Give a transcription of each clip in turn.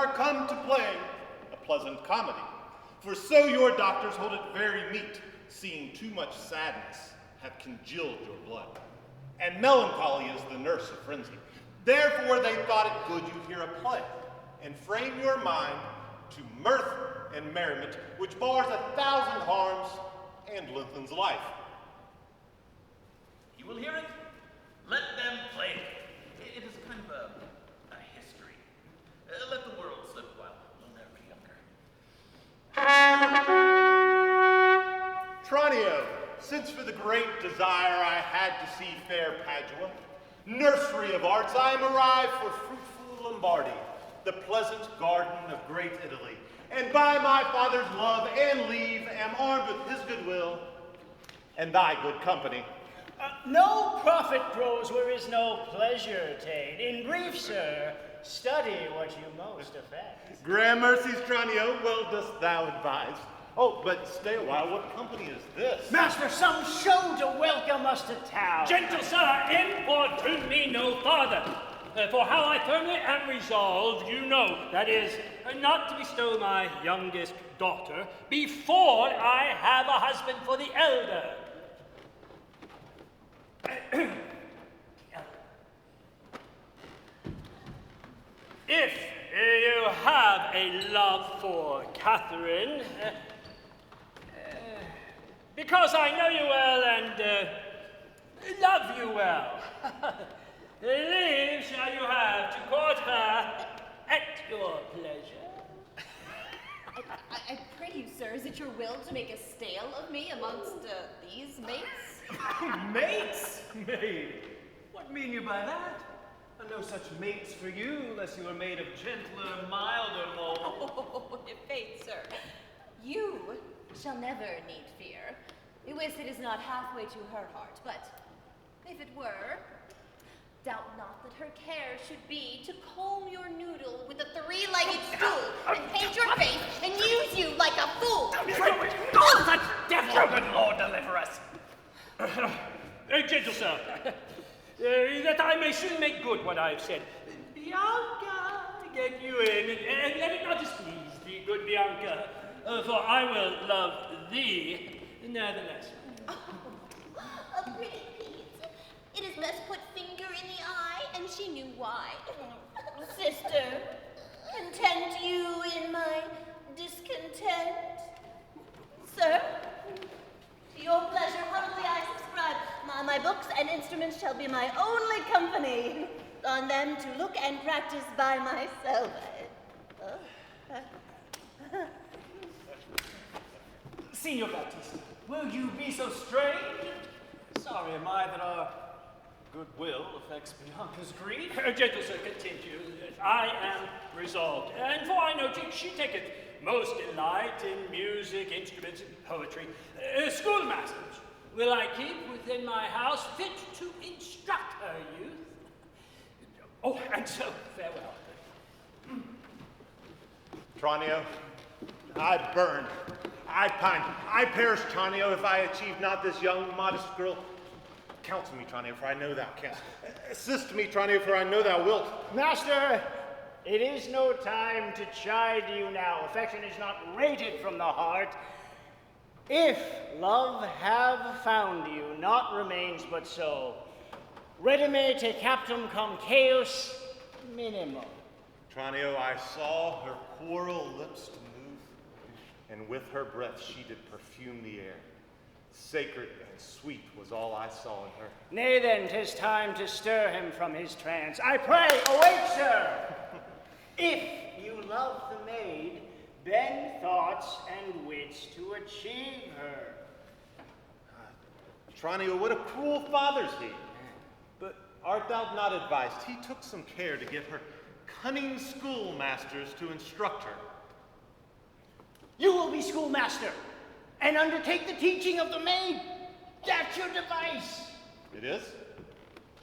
are come to play a pleasant comedy. For so your doctors hold it very meet, seeing too much sadness hath congealed your blood. And melancholy is the nurse of frenzy. Therefore they thought it good you hear a play, and frame your mind to mirth and merriment, which bars 1,000 harms and lengthens life. You will hear it? Let them play it. It is a kind of a history. Let the world slip while they're younger. Tranio, since for the great desire I had to see fair Padua, nursery of arts, I am arrived for fruitful Lombardy, the pleasant garden of great Italy, and by my father's love and leave am armed with his goodwill and thy good company. No profit grows where is no pleasure attained. In brief, sir, study what you most affect. Gramercies, Tranio, well dost thou advise. Oh, but stay a while, what company is this? Master, some show to welcome us to town. Gentle sir, importune me no farther. For how I firmly am resolved, you know, that is, not to bestow my youngest daughter before I have a husband for the elder. If you have a love for Catherine, because I know you well and love you well, leave shall you have to court her at your pleasure. I pray you, sir, is it your will to make a stale of me amongst these mates? Mates? Maid? What mean you by that? No such mates for you, unless you are made of gentler, milder mold. Oh, faith, sir. You shall never need fear. Wis it is not halfway to her heart, but if it were, doubt not that her care should be to comb your noodle with a three-legged stool, and paint your face, and use you like a fool. Oh, that devil! Good Lord, deliver us! Gentle sir, that I may soon make good what I have said. Bianca, get you in, and let it not displease thee, good Bianca, for I will love thee nevertheless. A pretty Pete. It is best put finger in the eye, and she knew why. Sister, content you in my discontent? Sir, to your pleasure, humbly I subscribe. My books and instruments shall be my only company. On them to look and practice by myself. Signor Baptista, will you be so strange? Sorry am I that our goodwill affects Bianca's grief. Gentle sir, continue. I am resolved, and for I know she taketh most delight in music, instruments, and poetry. Schoolmasters will I keep within my house, fit to instruct her youth. Oh, and so farewell. Tranio, I burn, I pine, I perish, Tranio, if I achieve not this young, modest girl. Counsel me, Tranio, for I know thou canst. Assist me, Tranio, for I know thou wilt. Master, it is no time to chide you now. Affection is not rated from the heart. If love have found you, naught remains but so. Redime te captum cum chaos minimum. Tranio, I saw her coral lips to move, and with her breath she did perfume the air. Sacred and sweet was all I saw in her. Nay then, 'tis time to stir him from his trance. I pray, awake, sir! If you love the maid, bend thoughts and wits to achieve her. Tranio, what a cruel father's he. But art thou not advised? He took some care to get her cunning schoolmasters to instruct her. You will be schoolmaster and undertake the teaching of the maid. That's your device. It is?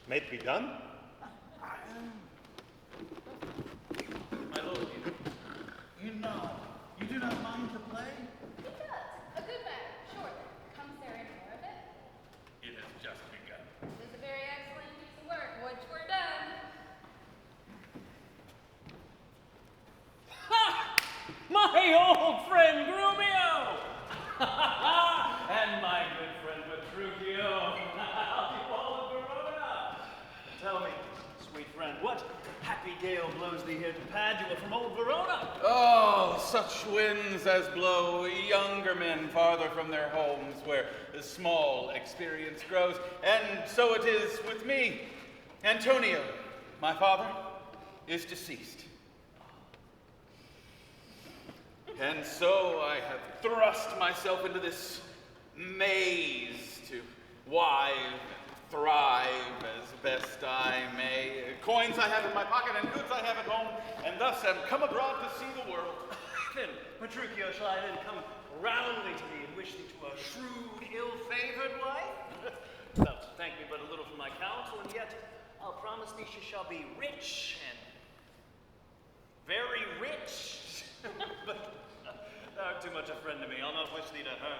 May it be done? My lord, you know, you do not mind to play? He does. A good man, surely. Comes there any more of it? It has just begun. It is a very excellent piece of work, which we're done. friend Grumio. And my good friend Petruchio. How do you all in Verona? Tell me, sweet friend, what happy gale blows thee here to Padua from old Verona? Oh, such winds as blow younger men farther from their homes, where the small experience grows. And so it is with me. Antonio, my father, is deceased. And so I have thrust myself into this maze to wive and thrive as best I may. Coins I have in my pocket and goods I have at home, and thus am come abroad to see the world. Then, Petruchio, shall I then come roundly to thee and wish thee to a shrewd, ill-favored wife? Thou thank me but a little for my counsel, and yet I'll promise thee she shall be rich and very rich. But thou art too much a friend to me. I'll not wish thee to her.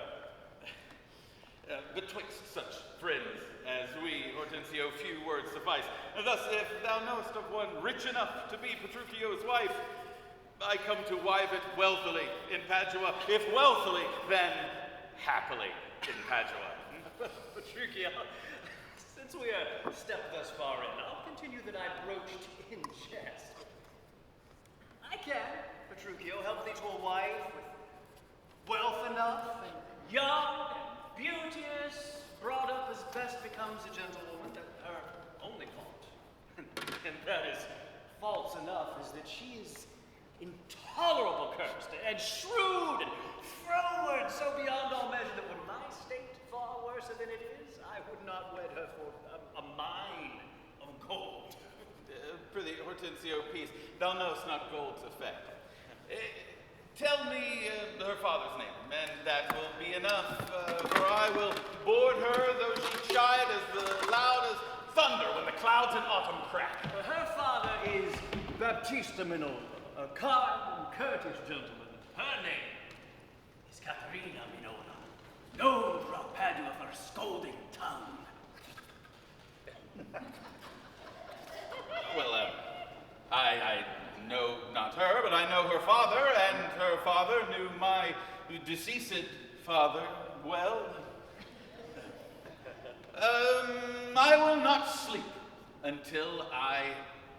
Betwixt such friends as we, Hortensio, few words suffice. Thus, if thou knowest of one rich enough to be Petruchio's wife, I come to wive it wealthily in Padua. If wealthily, then happily in Padua. Petruchio, since we are stepped thus far in, I'll continue that I broached in jest. I can, Petruchio, help thee to a wife with wealth enough and young and beauteous, brought up as best becomes a gentlewoman. That her only fault, and that is false enough, is that she is intolerable cursed and shrewd and froward, so beyond all measure that were my state far worse than it is, I would not wed her for a mine of gold. Prithee, Hortensio, peace. Thou knowest not gold's effect. Tell me her father's name, and that will be enough, for I will board her, though she chide as loud as thunder when the clouds in autumn crack. Her father is Baptista Minolta, a kind and courteous gentleman. Her name is Caterina Minola, known throughout Padua for her scolding tongue. Well, I know not her, but I know her father, and her father knew my deceased father well. I will not sleep until I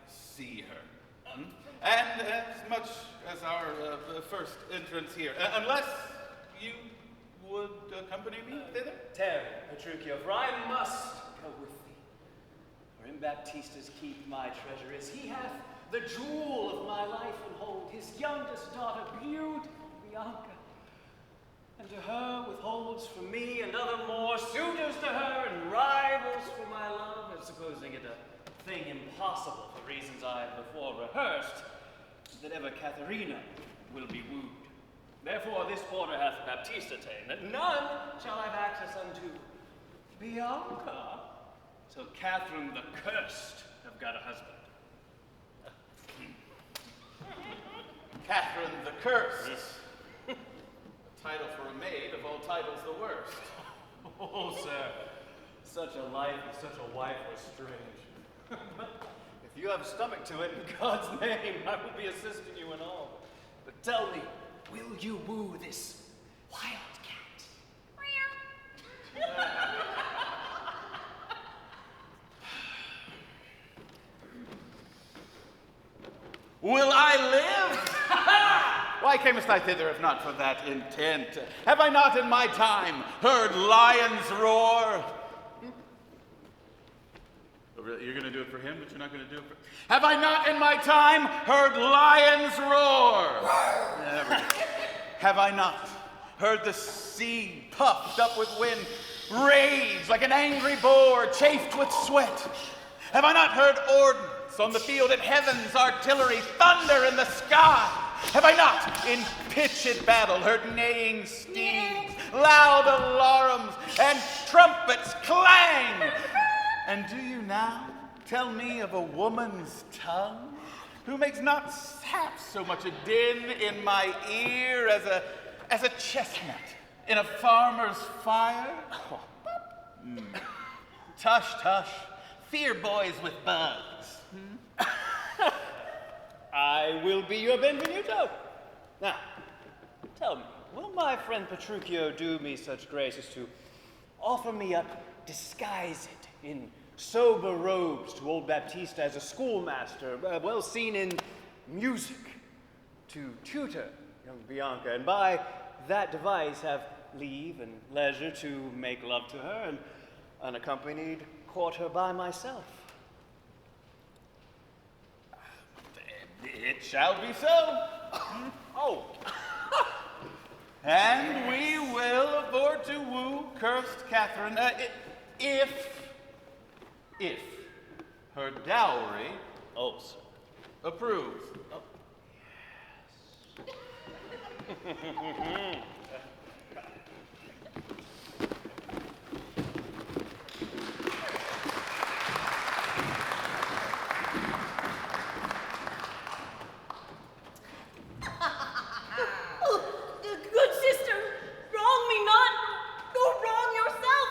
see her. And as much as our first entrance here, unless you would accompany me thither? Tarry, Petruchio, for I must go with thee. For in Baptista's keep my treasure is. He hath the jewel of my life and hold, his youngest daughter, beautiful Bianca. And to her withholds for me and other more suitors to her and rivals for my love, and supposing it a thing impossible for reasons I have before rehearsed, that ever Katharina will be wooed. Therefore this order hath Baptista ta'en, that none shall have access unto Bianca till Catherine the Cursed have got a husband. Catherine the Cursed. A title for a maid, of all titles the worst. Oh, sir, such a life and such a wife are strange. But if you have stomach to it, in God's name, I will be assisting you in all. But tell me, will you woo this wild cat? Will I live? Why camest I thither if not for that intent? Have I not in my time heard lions roar? Oh, really? You're going to do it for him, but you're not going to do it for... Have I not in my time heard lions roar? There we go. Have I not heard the sea puffed up with wind rage like an angry boar chafed with sweat? Have I not heard ordnance on the field and heaven's artillery thunder in the sky? Have I not, in pitched battle, heard neighing steeds, loud alarums, and trumpets clang? And do you now tell me of a woman's tongue, who makes not half so much a din in my ear as a chestnut in a farmer's fire? Tush, tush, fear boys with bugs. I will be your Benvenuto. Now, Tell me, will my friend Petruchio do me such grace as to offer me up disguised in sober robes to old Baptista as a schoolmaster, well seen in music, to tutor young Bianca, and by that device have leave and leisure to make love to her and unaccompanied court her by myself? It shall be so. Oh, And we will afford to woo cursed Catherine, if her dowry sir. approves. Oh, good sister, wrong me not, nor wrong yourself,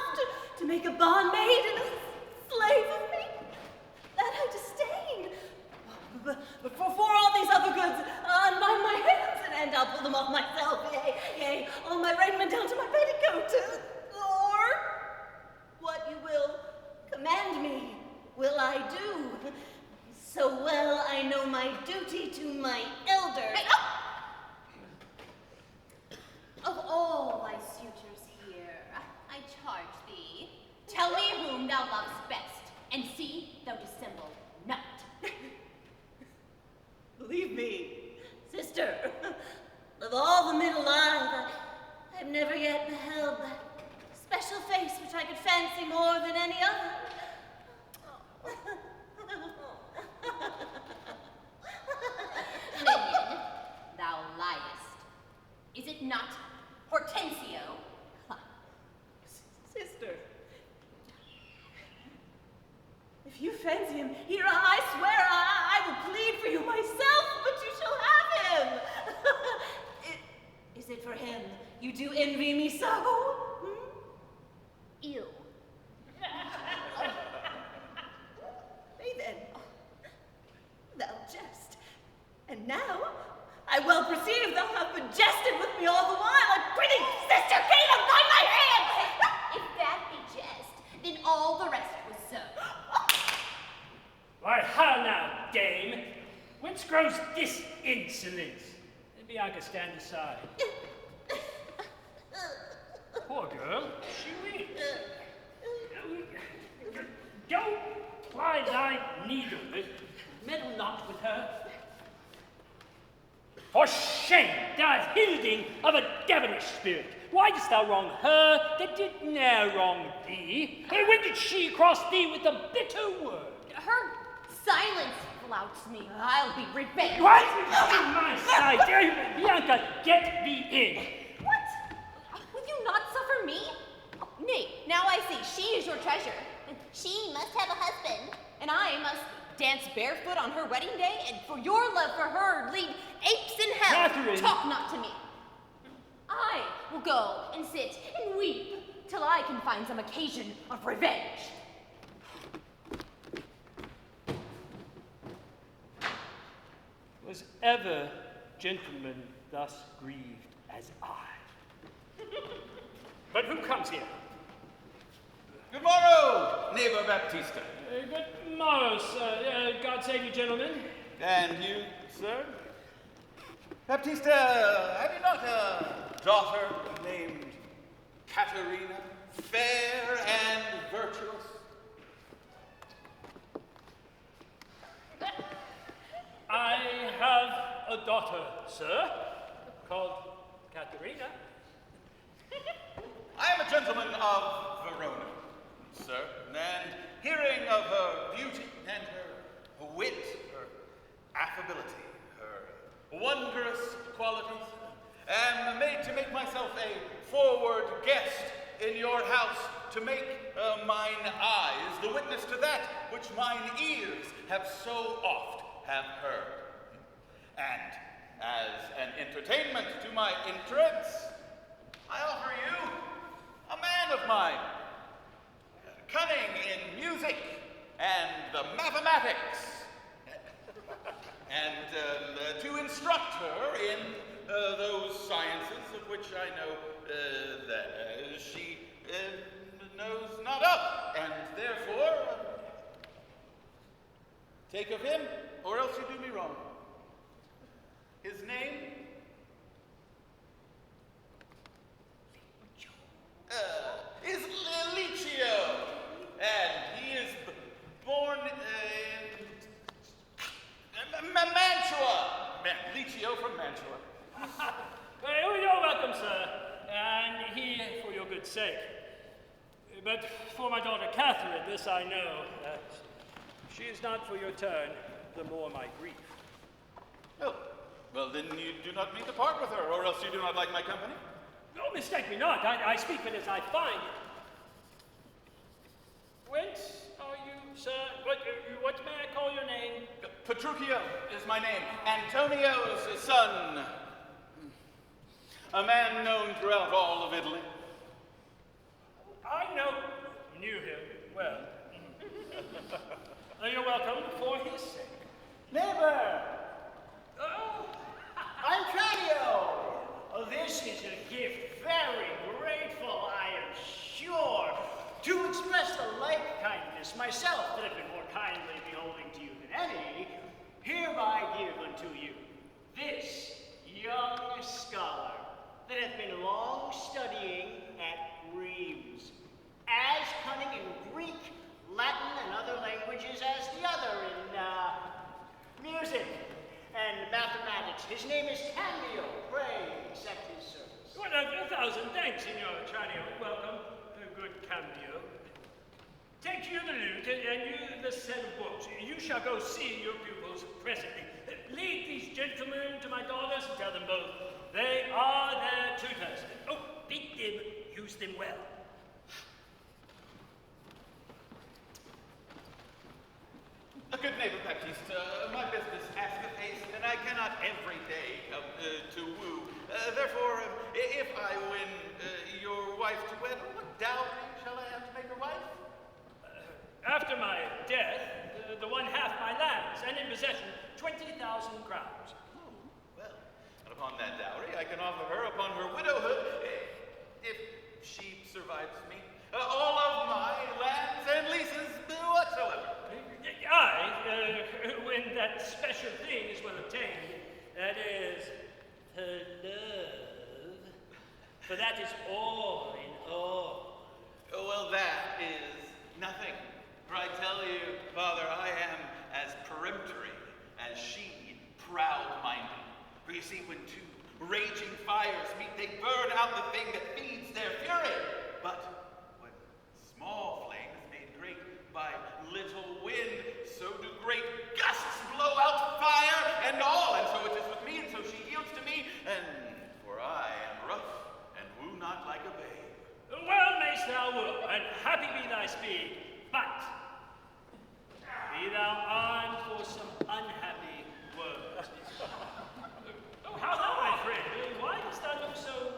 to make a bondmaid and a slave of me. That I disdain. But for all these other goods, unbind my hands, and I'll pull them off myself, yea, all my raiment down to my petticoat. Or what you will command me, will I do. So well I know my duty to my elders. Of all thy suitors here, I charge thee, tell me whom thou lovest best, and see thou dissemble not. Believe me, sister, of all the middle life, I've never yet beheld that special face which I could fancy more than any other. Minion, thou liest. Is it not Hortensio? Sister, if you fancy him, here I swear I will plead for you myself, but you shall have him. Is it for him you do envy me so? Ew. Nay then, thou jest. And now, I well perceive thou hast been jested with me all the while, a pretty sister Kate, bind my hands! If that be jest, then all the rest was so. Why, how now, dame? Whence grows this insolence? Bianca, stand aside. Poor girl, she weeps. Don't ply thy needle, meddle not with her. For shame, thou hilding of a devilish spirit! Why didst thou wrong her that did ne'er wrong thee? And when did she cross thee with a bitter word? Her silence flouts me. I'll be revenged. What? On my side, Bianca, get thee in. What? Will you not suffer me? Oh, nay, now I see she is your treasure. She must have a husband. And I must dance barefoot on her wedding day, and for your love for her lead apes in hell. Catherine. Talk not to me. I will go and sit and weep till I can find some occasion of revenge. Was ever gentleman thus grieved as I? But who comes here? Good morrow, neighbor Baptista. Good morrow, sir. God save you, gentlemen. And you, sir? Baptista, have you not a daughter named Caterina, fair and virtuous? I have a daughter, sir, called Caterina. I am a gentleman of Verona, sir, and hearing of her beauty and her wit, her affability, her wondrous qualities, am made to make myself a forward guest in your house, to make mine eyes the witness to that which mine ears have so oft have heard. And as an entertainment to my entrance, I offer you a man of mine, cunning in music and the mathematics, and to instruct her in those sciences of which I know that she knows not of, and therefore take of him, or else you do me wrong. His name is Licio, and he is born in Mantua. Licio from Mantua. Well, you're welcome, sir, and he for your good sake. But for my daughter Catherine, this I know, she is not for your turn, the more my grief. Oh, well then you do not mean to part with her, or else you do not like my company? No, mistake me not. I speak it as I find it. Whence are you, sir? What may I call your name? Petruchio is my name. Antonio's son. A man known throughout all of Italy. I knew him well. You're welcome for his sake. Neighbor! Oh, I'm Tranio! This is a gift very grateful, I am sure. To express the like kindness myself that have been more kindly beholding to you than any, hereby give unto you this young scholar that hath been long studying at Rheims, as cunning in Greek, Latin, and other languages as the other in music and mathematics. His name is Cambio. Pray accept his service. well, 1,000 thanks, Signor Tranio. Welcome, good Cambio. Take you the lute, and you the set of books. You shall go see your pupils presently. Lead these gentlemen to my daughters and tell them both they are their tutors. Oh, bid them use them well. A good neighbor, Baptiste, my business asketh haste, and I cannot every day come to woo. Therefore, if I win your wife to wed, what dowry shall I have to make her wife? After my death, the one half my lands, and in possession 20,000 crowns. Oh, well, and upon that dowry, I can offer her upon her widowhood, if she survives me, all of my lands and leases whatsoever. When that special thing is well obtained, that is, her love. For that is all in all. Well, that is nothing. For I tell you, Father, I am as peremptory as she proud-minded. For you see, when two raging fires meet, they burn out the thing that feeds their fury. But when small flame is made great by little wind, so do great gusts blow out fire and all. And so it is with me, and so she yields to me, and for I am rough and woo not like a babe. Well mayst thou woo, and happy be thy speed, but be thou armed for some unhappy words. How now, my friend? Why dost thou look so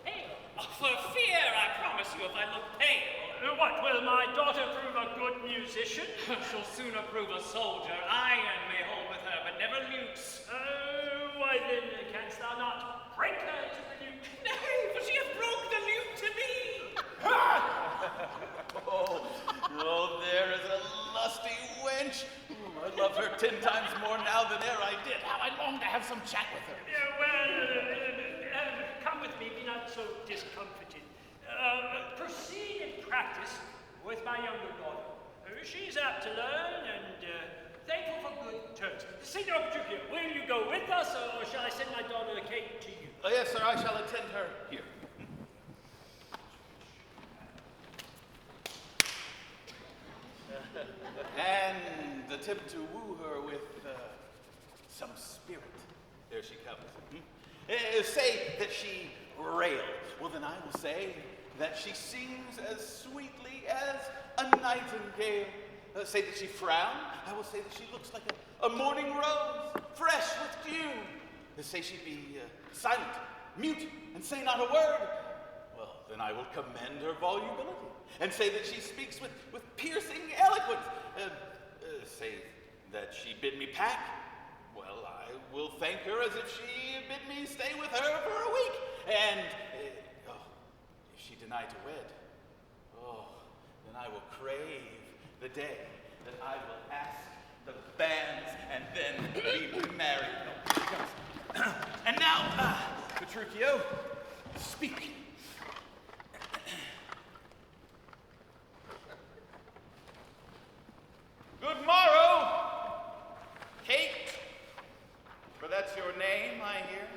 pale? For fear, I promise you, if I look pale. What, will my daughter prove a good musician? She'll sooner prove a soldier. Iron may hold with her, but never lutes. Why then canst thou not break her to the lute? Nay, for she hath broke the lute to me. Oh, there is a lusty wench. I love her 10 times more now than e'er I did. How I long to have some chat with her. Come with me, be not so discomfited. Proceed in practice with my younger daughter. She's apt to learn and thankful for good terms. Signor Petruchio, will you go with us, or shall I send my daughter Kate to you? Oh, yes, sir, I shall attend her here. And attempt to woo her with some spirit. There she comes. Say that she rails. Well, then I will say that she sings as sweetly as a nightingale. Say that she frowns. I will say that she looks like a morning rose, fresh with dew. Say she be silent, mute, and say not a word. Well, then I will commend her volubility, and say that she speaks with piercing eloquence. Say that she bid me pack. Well, well, I will thank her as if she bid me stay with her for a week. And if she deny to wed, then I will crave the day that I will ask the banns and then be married. Oh, here she comes. And now, Petruchio, speak. Good morrow, Kate, for that's your name, I hear.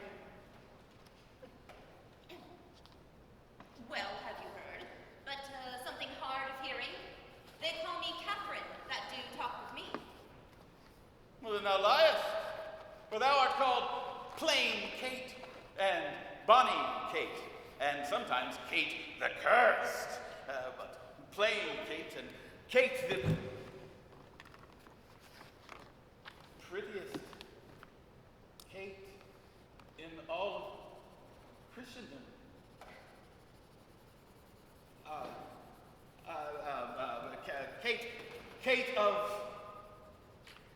Well, have you heard? But something hard of hearing. They call me Catherine, that do talk with me. Well, then thou liest, for thou art called Plain Kate, and Bonny Kate, and sometimes Kate the Cursed. But Plain Kate and Kate the prettiest Kate in all of Christendom. Kate of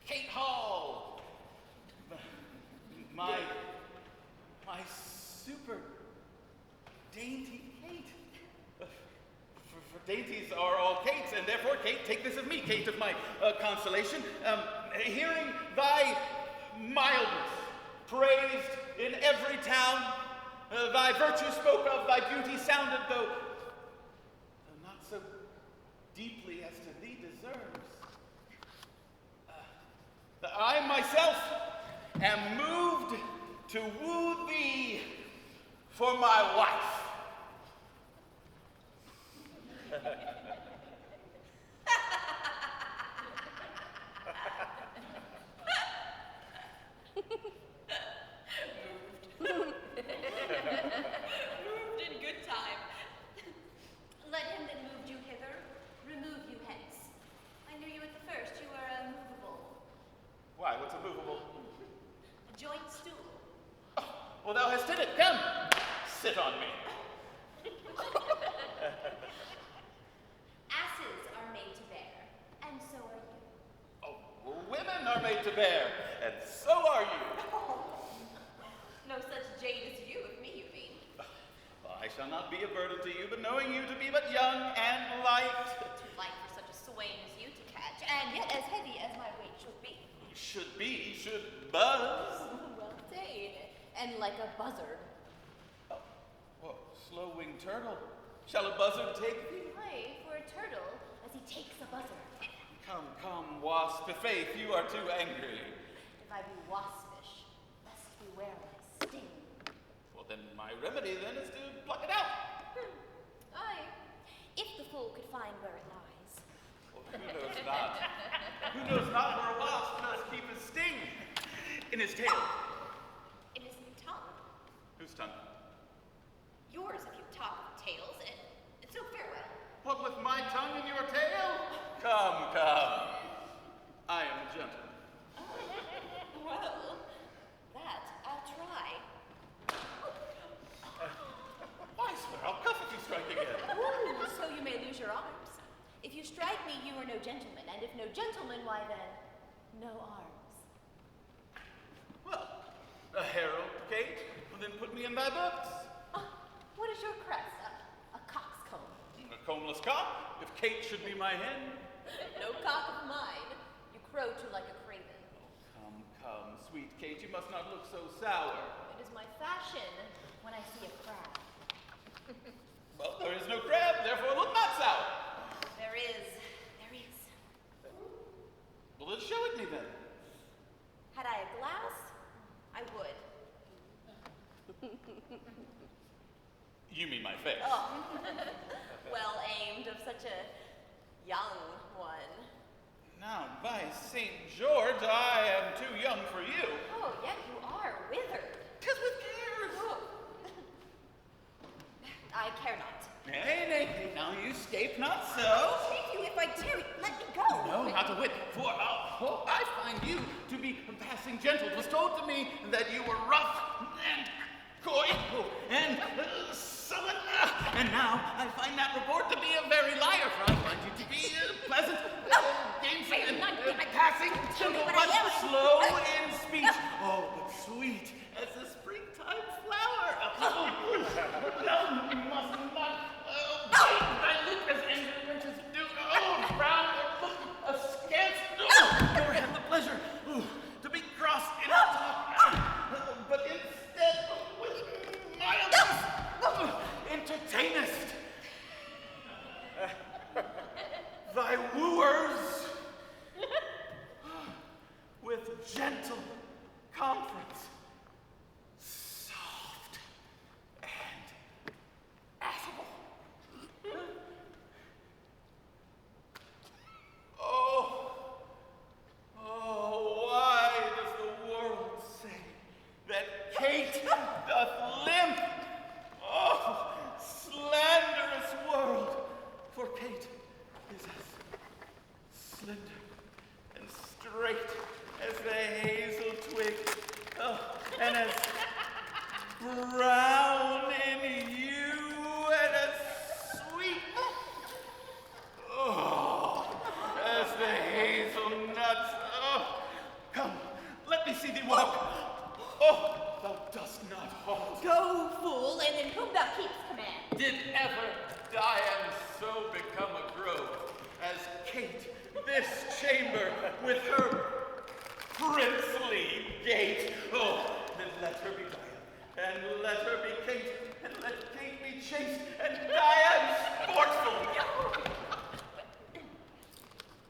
Kate Hall. My super dainty Kate. For dainties are all Kates, and therefore, Kate, take this of me, Kate of my consolation. Hearing thy mildness praised in every town, thy virtue spoke of, thy beauty sounded, though not so deeply as to thee deserves. I myself am moved to woo thee for my wife. Moved in good time. Let him that moved you hither remove you hence. I knew you at the first. You were movable. Why, what's a movable? A joint stool. Oh, well, thou hast did it. Come, sit on me. Asses are made to bear, and so are you. Oh, well, women are made to bear, and so are you. No such jade as you, if me you mean. Well, I shall not be a burden to you, but knowing you to be but young and light. Too light for such a swain as you to catch, and yet as heavy as my weight should be. Should buzz. Well said, and like a buzzard. Oh, whoa, slow-winged turtle. Shall a buzzard take thee? Play for a turtle as he takes a buzzard. Come, wasp, i' faith, you are too angry. If I be waspish, best beware my sting. Well, then my remedy then is to pluck it out. Aye, if the fool could find where it lies. Well, who knows not? Who knows not where a wasp does keep his sting? In his tail. In his tongue. Whose tongue? Yours, if you talk of tails. So farewell. What with my tongue in your tail? Come. I am a gentleman. Well, that I'll try. Why, swear, I'll cuff if you strike again. Ooh, so you may lose your arms. If you strike me, you are no gentleman, and if no gentleman, why then, no arms. Well, a herald, Kate. Well, then put me in thy books. What is your crest? A coxcomb. A combless cock, if Kate should be my hen. No cock of mine. You crow too like a craven. Come, sweet Kate, you must not look so sour. It is my fashion when I see a crab. Well, there is no crab, therefore look not sour. There is. Well, then show it me then. Had I a glass, I would. You mean my face. Oh, well aimed of such a young one. Now, by St. George, I am too young for you. Oh, yet you are withered. 'Tis with cares. Oh. I care not. Nay, now you scape not so. Take you if I tarry. Let me go. No, not a whit, for I find you to be passing gentle. 'Twas told to me that you were rough and coy and sullen. And now I find that report to be a very liar, for I find you to be pleasant, gamesome, and passing gentle, but slow in speech, oh, but sweet as a springtime flower. No, you must not. Thy lip as angry wenches do. Oh, frown, look askance. Nor have the pleasure to be crossed in talk, but instead with mildness entertainest thy wooers with gentle conference, soft and affable. Oh, why does the world say that Kate doth limp? Oh, slanderous world, for Kate is as slender and straight as the hazel twig, and as brown in hue and as sweet, as the hazelnuts. Come, let me see thee walk. Thou dost not halt. Go, fool, and in whom thou keepst command. Did ever Dian so become a grove as Kate, this chamber with her princely gait? Then let her be Dian, and let her be Kate, and let Kate be chaste, and Dian sportful.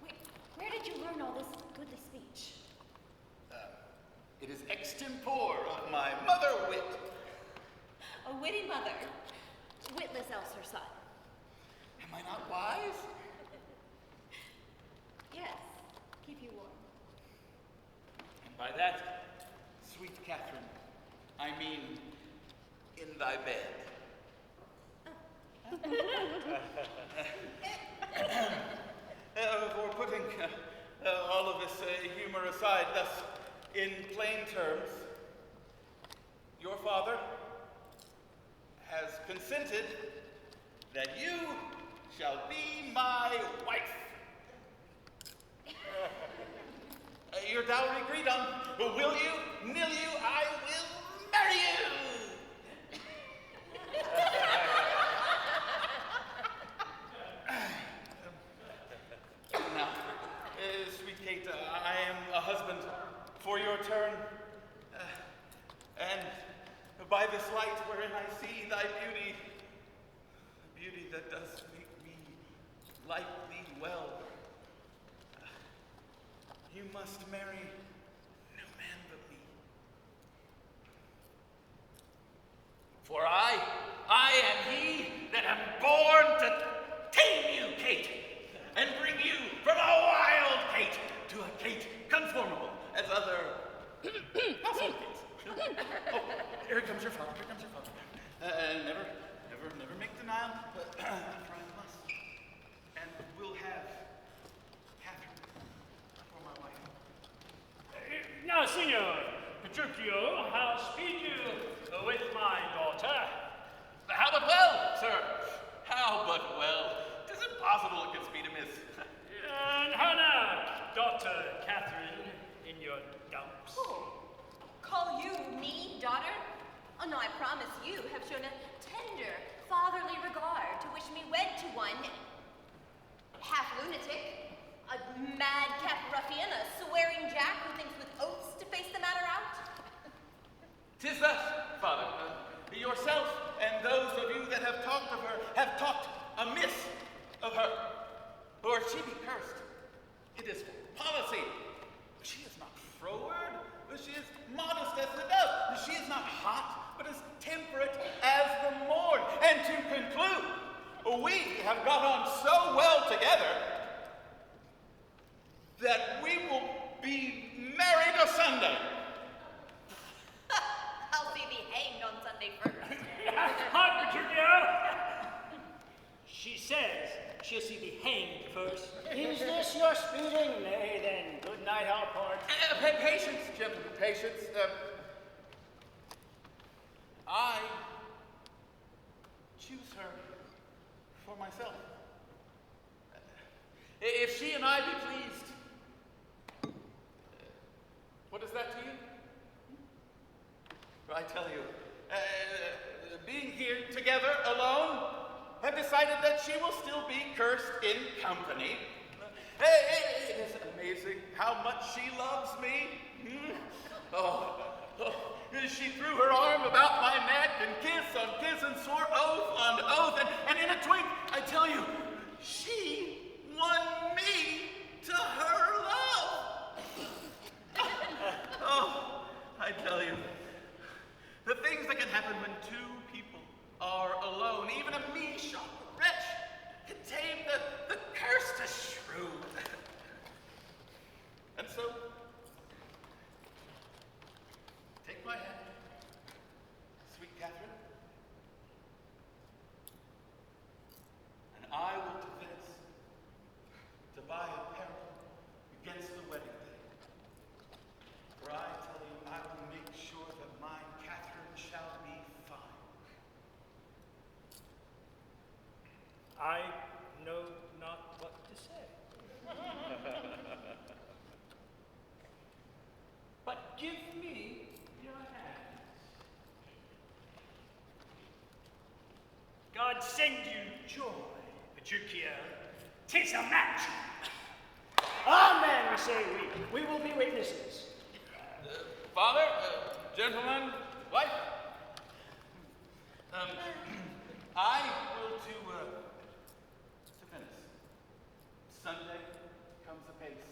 Wait, where did you learn all this goodly speech? It is extempore of my mother wit. A witty mother, witless else her son. Am I not wise? Yes, keep you warm. And by that, sweet Catherine, I mean in thy bed. For putting all of this humor aside, thus, in plain terms, your father has consented that you shall be my wife. Your dowry agreed on. Will you? Nil you? I will marry you. Now, sweet Kate, I am a husband for your turn, and by this light wherein I see thy beauty, beauty that does make me like thee well, you must marry no man but me. For I am he that am born to tame you, Kate, and bring you from a wild Kate to a Kate conformable as other household Kates. Here comes your father, here comes your father. Never make denial, for I must, and will have Catherine for my wife. Now, Signor Petruchio, how speed you with my daughter? How but well, sir? How but well? 'Tis impossible it can speed amiss. And how now, daughter Catherine, in your dumps? Call you me daughter? Oh no, I promise you have shown a tender, fatherly regard to wish me wed to one half lunatic, a madcap ruffian, a swearing jack who thinks with oaths to face the matter out. 'Tis thus, Father. Yourself and those of you that have talked of her have talked amiss of her. Or she be cursed. It is policy. She is not froward, but she is modest as the dove. She is not hot, but as temperate as the morn. And to conclude, we have got on so well together that we will be married a Sunday. I'll see thee hanged on Sunday first. Hot, Petruchio! She says she'll see thee hanged first. Is this your speeding? Nay, then, good night, our part. Patience, gentlemen, patience. I choose her for myself. If she and I be pleased, what is that to you? For I tell you, being here together alone, have decided that she will still be cursed in company. It is amazing how much she loves me. She threw her arm about my neck and kiss on kiss and swore oath on oath, and in a twink, I tell you, she won me to her love. I tell you, the things that can happen when two people are alone, even a me-shop wretch can tame the curse to Shrew. And so, take my hand, sweet Catherine, and I will to Venice to buy apparel against the wedding day. For I tell you, I will make sure that my Catherine shall be fine. I know not what to say. But give me your hands. God send you joy, Petruchio. 'Tis a match. Amen, say we. We will be witnesses. Father, gentlemen, wife, I will to Venice. Sunday comes apace.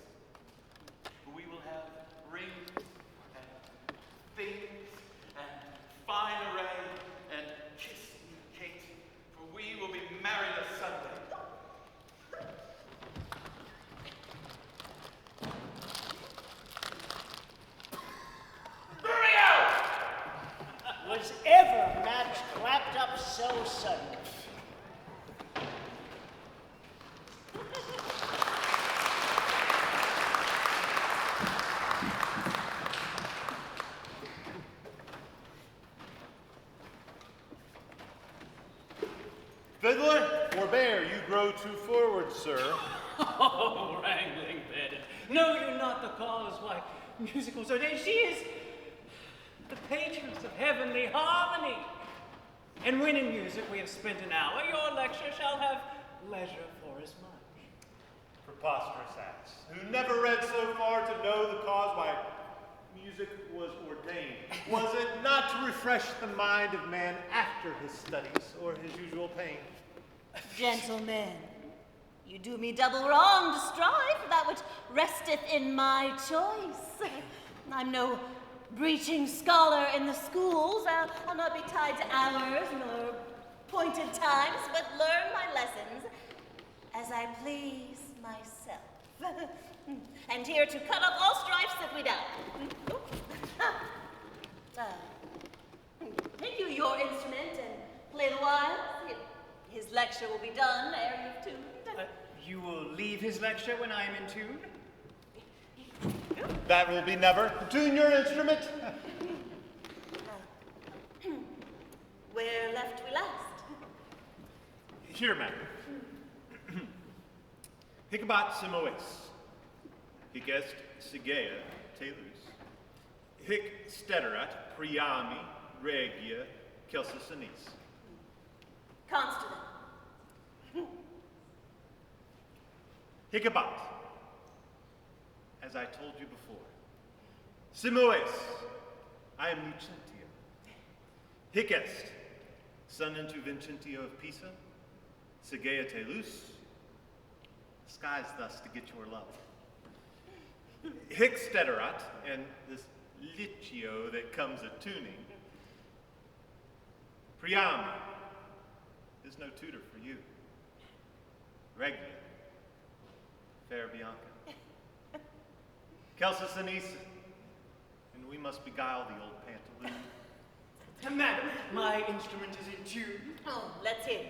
We will have rings and things and fine array and kiss me, Kate, for we will be married a Sunday. Was ever match clapped up so sudden? Fiddler, forbear, you grow too forward, sir. Oh, wrangling bed. Know you not the cause why musicals are dead? She is the patroness of heavenly harmony. And when in music we have spent an hour, your lecture shall have leisure for as much. Preposterous ass, who never read so far to know the cause why music was ordained. Was it not to refresh the mind of man after his studies or his usual pain? Gentlemen, you do me double wrong to strive for that which resteth in my choice. I'm no breaching scholar in the schools. I'll not be tied to hours nor appointed times, but learn my lessons as I please myself. And here to cut off all strife sit we down. Take you your instrument and play the while. His lecture will be done ere you've tuned. You will leave his lecture when I am in tune? That will be never. Tune your instrument. Where left we last? Here, madam. Hicabat simoes. Hic est Sigea telus. Hic steterat priami regia celsus anis. Constable. Hicabat, as I told you before. Simoes, I am Lucentio. Hic est, son into Vincentio of Pisa. Sigea telus, skies thus to get your love. Hic steterat, and this liccio that comes a tuning. Priami is no tutor for you. Regia, fair Bianca. Celsus anis, and we must beguile the old pantaloon. Madam, my instrument is in tune. Oh, let's hear.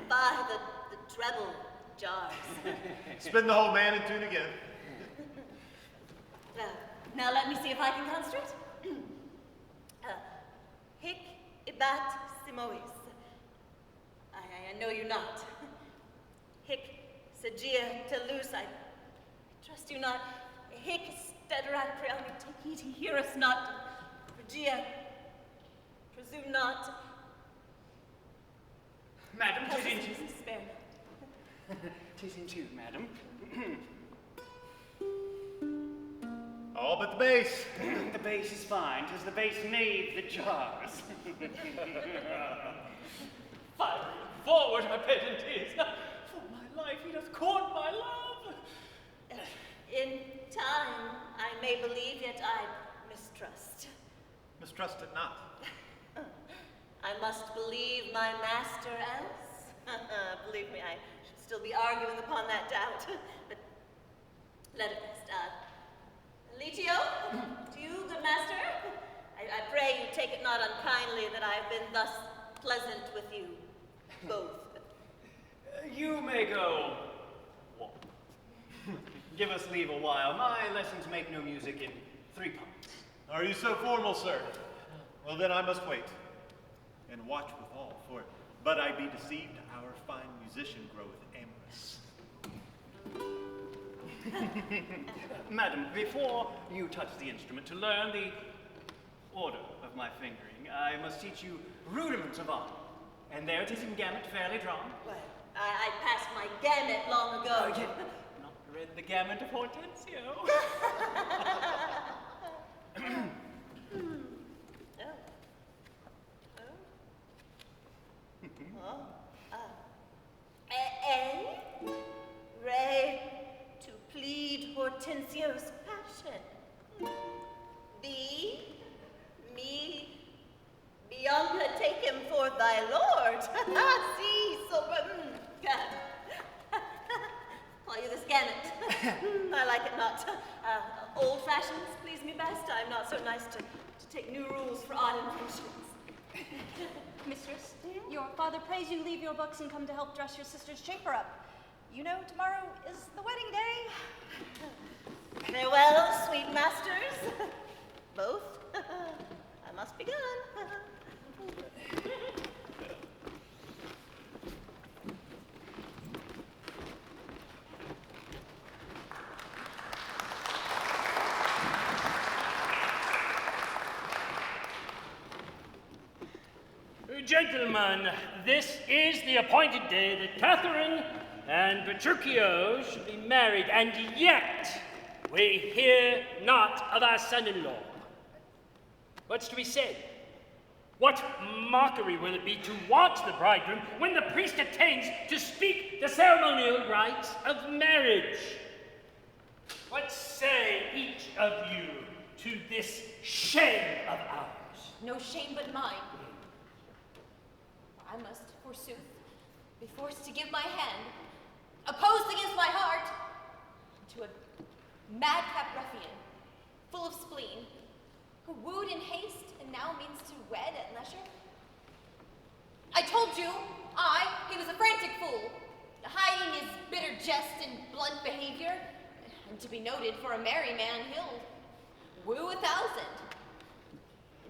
By the treble jars. Spin the whole man in tune again. Now let me see if I can concentrate. Hic ibat simoes. I know you not. Hic sagia telus. I trust you not. Hic Stederat prealmi, take heed he hear us not. Regia, presume not. Madam, 'tis in Spare not. 'tis in tune, madam. All but the bass. The bass is fine. 'Tis the bass knave that jars. Forward, my pedant is. For my life, he doth court my love. In time, I may believe, yet I mistrust. Mistrust it not. I must believe my master else. Believe me, I should still be arguing upon that doubt. But let it rest. Litio, to you, good master, I pray you take it not unkindly that I have been thus pleasant with you both. You may go. Give us leave a while. My lessons make no music in 3 parts. Are you so formal, sir? Well, then I must wait and watch withal, for but I be deceived, our fine musician groweth amorous. Madam, before you touch the instrument to learn the order of my fingering, I must teach you rudiments of art. And there it is in gamut, fairly drawn. Well, I passed my gamut long ago. Oh, yeah. Not read the gamut of Hortensio. And re to plead Hortensio's passion. B, me, Bianca, take him for thy lord. See, so, call you this gamut. I like it not. Old fashions please me best. I'm not so nice to take new rules for odd inventions. Mistress, your father prays you leave your books and come to help dress your sister's chamber up. You know, tomorrow is the wedding day. Farewell, sweet masters. Both. I must be gone. Gentlemen, this is the appointed day that Catherine and Petruchio should be married, and yet we hear not of our son-in-law. What's to be said? What mockery will it be to watch the bridegroom when the priest attains to speak the ceremonial rites of marriage? What say each of you to this shame of ours? No shame but mine. I must, forsooth, be forced to give my hand, opposed against my heart, to a madcap ruffian, full of spleen, who wooed in haste and now means to wed at leisure. I told you, he was a frantic fool, hiding his bitter jest and blunt behavior, and to be noted for a merry man, he'll woo 1,000.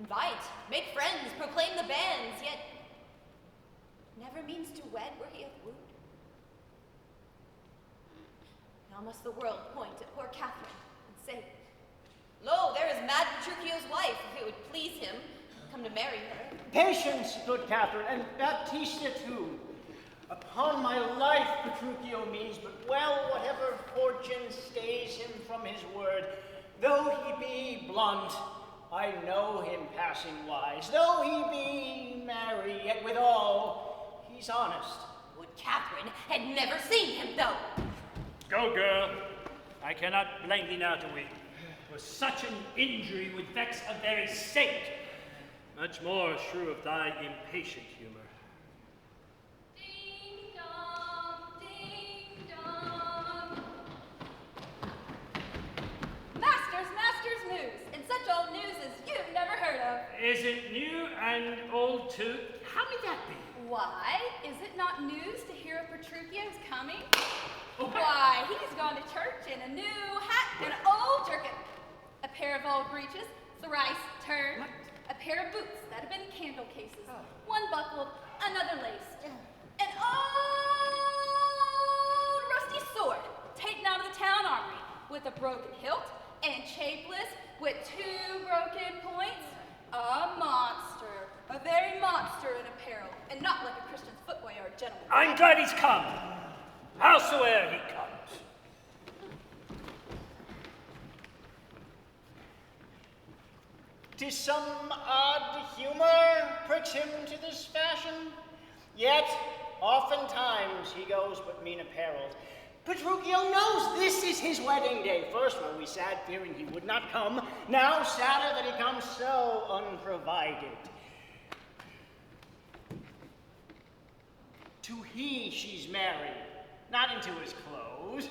Invite, make friends, proclaim the banns, yet never means to wed where he hath wooed. Now must the world point at poor Catherine and say, lo, there is mad Petruchio's wife, if it would please him, come to marry her. Patience, good Catherine, and Baptista too. Upon my life, Petruchio means but well whatever fortune stays him from his word. Though he be blunt, I know him passing wise. Though he be merry, yet withal, he's honest. Would Catherine had never seen him, though. Go, girl. I cannot blame thee now to weep, for such an injury would vex a very saint. Much more, Shrew, of thy impatient humor. Ding dong, ding dong. Master's news, and such old news as you've never heard of. Is it new and old too? How may that be? Why, is it not news to hear of Petruchio's coming? Why, he's gone to church in a new hat and an old jerkin, a pair of old breeches, thrice turned, a pair of boots that have been candle cases, one buckled, another laced, an old rusty sword taken out of the town armory with a broken hilt and shapeless, with 2 broken points. A monster, a very monster in apparel, and not like a Christian's footboy or a gentleman. I'm glad he's come, howsoe'er he comes. "'Tis some odd humor pricks him to this fashion, yet oftentimes he goes but mean apparelled. Petruchio knows this is his wedding day. First were we sad, fearing he would not come, now sadder that he comes so unprovided. To he she's married, not into his clothes.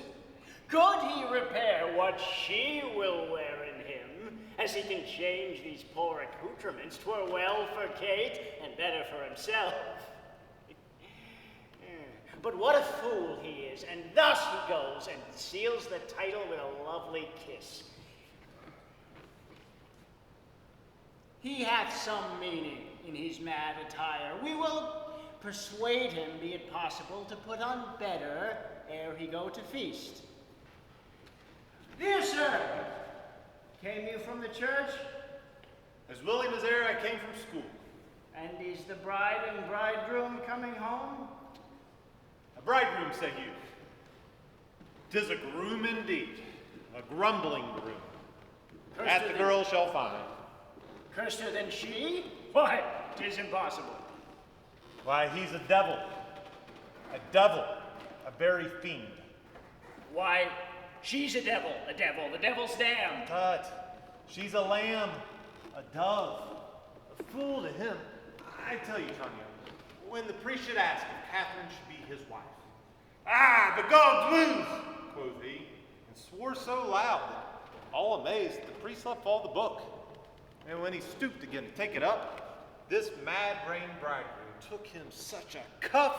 Could he repair what she will wear in him, as he can change these poor accoutrements, 'twere well for Kate, and better for himself. But what a fool he is, and thus he goes and seals the title with a lovely kiss. He hath some meaning in his mad attire. We will persuade him, be it possible, to put on better ere he go to feast. Dear sir, came you from the church? As William as e'er I came from school. And is the bride and bridegroom coming home? A bridegroom, say you. 'Tis a groom indeed, a grumbling groom. That the girl shall find. Curster than she? Why, 'tis impossible. Why, he's a devil, a very fiend. Why, she's a devil, the devil's damned. Tut, she's a lamb, a dove, a fool to him. I tell you, Tanya, when the priest should ask if Catherine should be his wife, "Ah, the gods move," quoth he, and swore so loud that, all amazed, the priest let fall the book. And when he stooped again to take it up, this mad-brained bridegroom took him such a cuff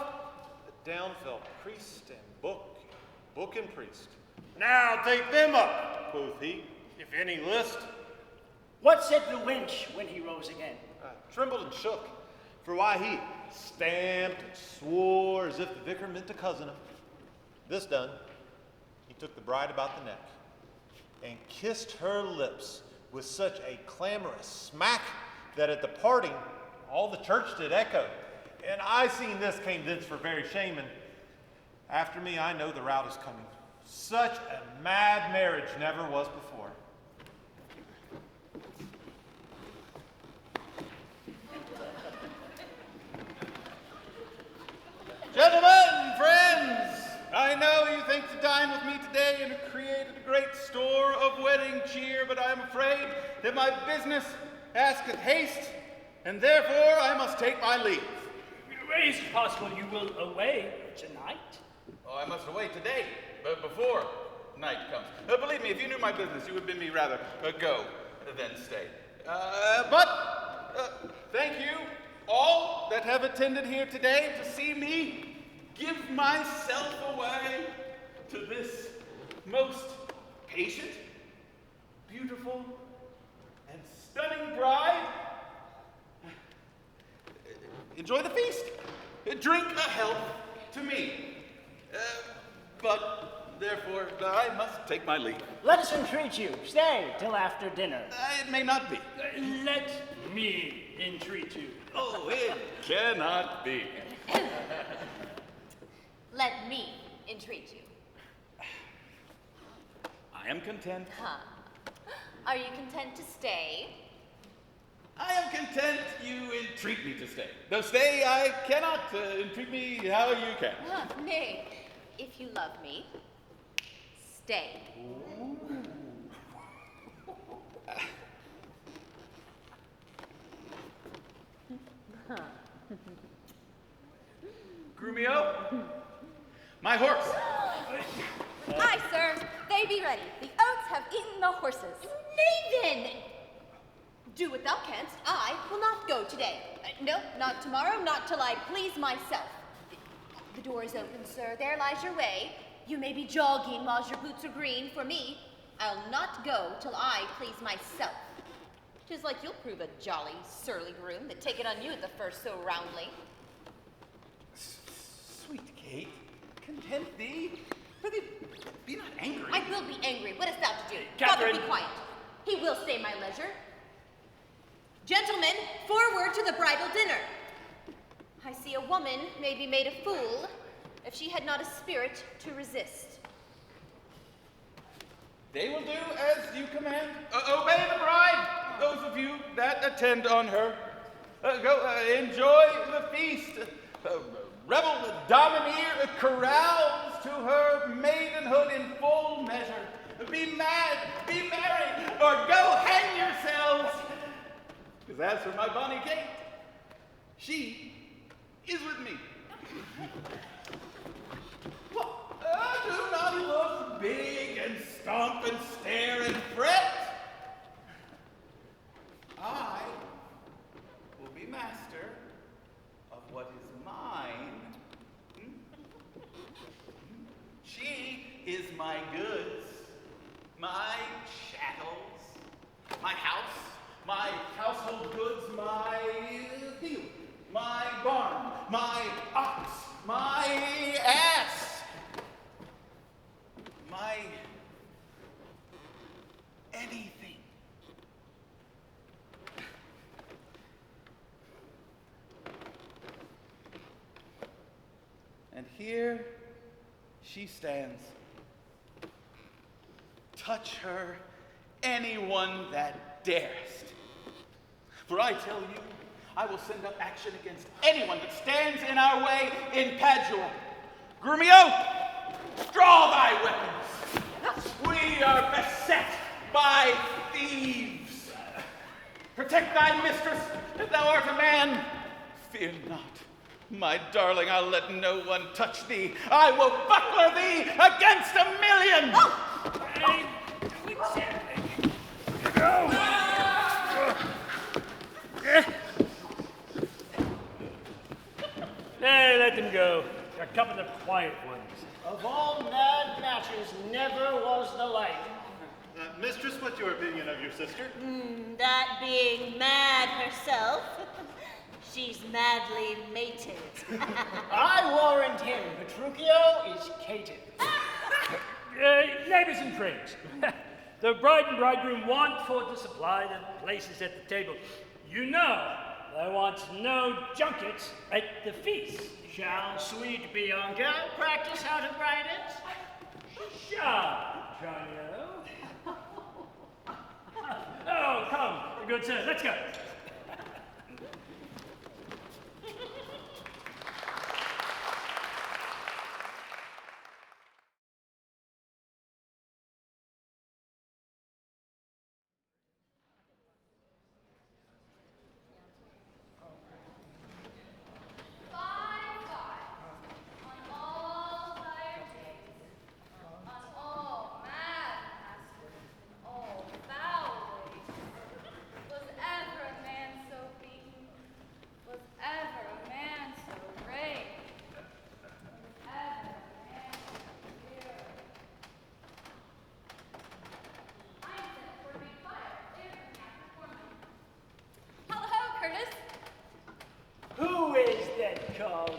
that down fell priest and book and priest. "Now take them up," quoth he, "if any list." What said the wench when he rose again? Trembled and shook, for why he stamped and swore as if the vicar meant to cozen him. This done, he took the bride about the neck and kissed her lips with such a clamorous smack that at the parting all the church did echo. And I seen this came thence for very shame, and after me I know the rout is coming. Such a mad marriage never was before. Gentlemen, friends, I know you think to dine with me today and have created a great store of wedding cheer, but I am afraid that my business asketh haste, and therefore I must take my leave. Is it possible you will away tonight? Oh, I must away today, but before night comes. Believe me, if you knew my business, you would bid me rather go than stay. But thank you all that have attended here today to see me give myself away to this most patient, beautiful, and stunning bride. Enjoy the feast. Drink a health to me. But therefore, I must take my leave. Let us entreat you. Stay till after dinner. It may not be. Let me entreat you. Oh, it cannot be. Let me entreat you. I am content. Huh. Are you content to stay? I am content you entreat me to stay. Though stay I cannot, entreat me how you can. Nay, if you love me, stay. Grumio, my horse. Aye, sir. They be ready. The oats have eaten the horses. Nay then! Do what thou canst. I will not go today. No, not tomorrow, not till I please myself. The door is open, sir. There lies your way. You may be jogging while your boots are green. For me, I'll not go till I please myself. 'Tis like you'll prove a jolly, surly groom that take it on you at the first so roundly. Sweet Kate, content thee. Prithee, be not angry. I will be angry. What hast thou to do? Catherine. Father, be quiet. He will stay my leisure. Gentlemen, forward to the bridal dinner. I see a woman may be made a fool if she had not a spirit to resist. They will do as you command. Obey the bride, those of you that attend on her. Go enjoy the feast. Revel domineer carouse to her maidenhood in full measure. Be mad, be merry, or go hang yourselves. Because as for my bonny Kate, she is with me. Do not look big and stomp and stare and fret. I will be master of what is mine. She is my goods, my chattels, my house, my household goods, my field, my barn, my ox, my ass. My anything. And here she stands. Touch her, anyone that darest. For I tell you, I will send up action against anyone that stands in our way in Padua. Grumio, draw thy weapons. We are beset by thieves. Protect thy mistress, if thou art a man. Fear not, my darling, I'll let no one touch thee. I will buckler thee against 1,000,000. Hey, let them go. They're a couple of quiet ones. Of all mad matches, never was the like. Mistress, what's your opinion of your sister? That being mad herself, she's madly mated. I warrant him, Petruchio is cated. Neighbors and friends, the bride and bridegroom want for to supply the places at the table. You know, there wants no junkets at the feast. Shall sweet Bianca practice how to bride it? Shall, Johnny-o. Oh, come, good sir, let's go.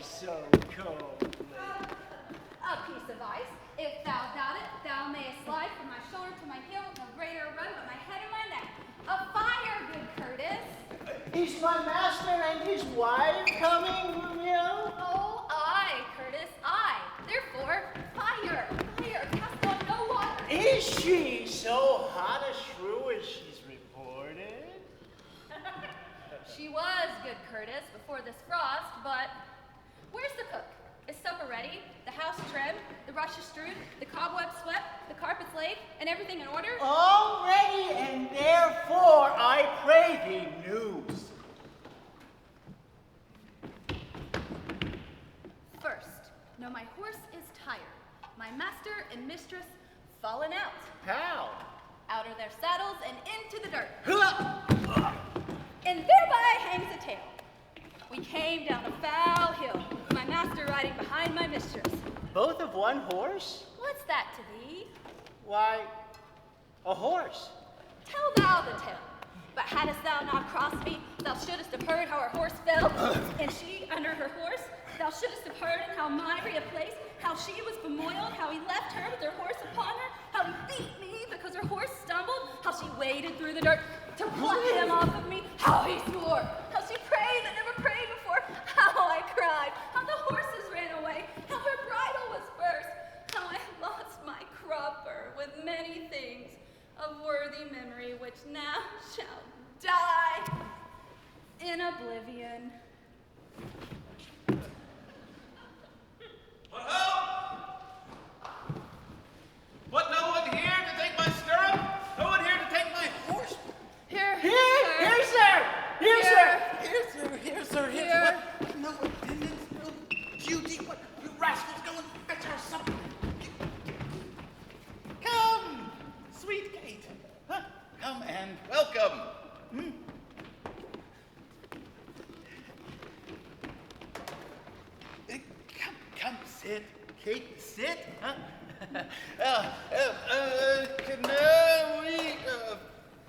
So cold. A piece of ice. If thou doubt it, thou mayest slide from my shoulder to my heel with no greater run but my head and my neck. A fire, good Curtis. Is my master and his wife coming, Romeo? Oh, aye, Curtis, aye. Therefore, fire, fire, cast on no water. Is she so hot a shrew as she's reported? She was, good Curtis, before this frost, but where's the cook? Is supper ready? The house trimmed, the rushes strewed, the cobwebs swept, the carpets laid, and everything in order? All ready, and therefore I pray thee news. First, know my horse is tired, my master and mistress fallen out. How? Out of their saddles and into the dirt. And thereby hangs a tale. We came down a foul hill, my master riding behind my mistress. Both of one horse? What's that to thee? Why, a horse. Tell thou the tale. But hadst thou not crossed me, thou shouldst have heard how her horse fell, and she under her horse. Thou shouldst have heard in how miry a place, how she was bemoiled, how he left her with her horse upon her, how he how she waded through the dirt to pluck him off of me, how he swore, how she prayed that never prayed before, how I cried, how the horses ran away, how her bridle was burst, how I lost my crupper with many things of worthy memory which now shall die in oblivion. What, no one here to take my stirrup? No one here to take my horse? Here, Here, sir! Here, sir! Here. What? No attendants, no duty. What? You rascals, go and fetch her something. Come, sweet Kate. Huh? Come and welcome. Come, sit. Kate, sit. Huh? Can we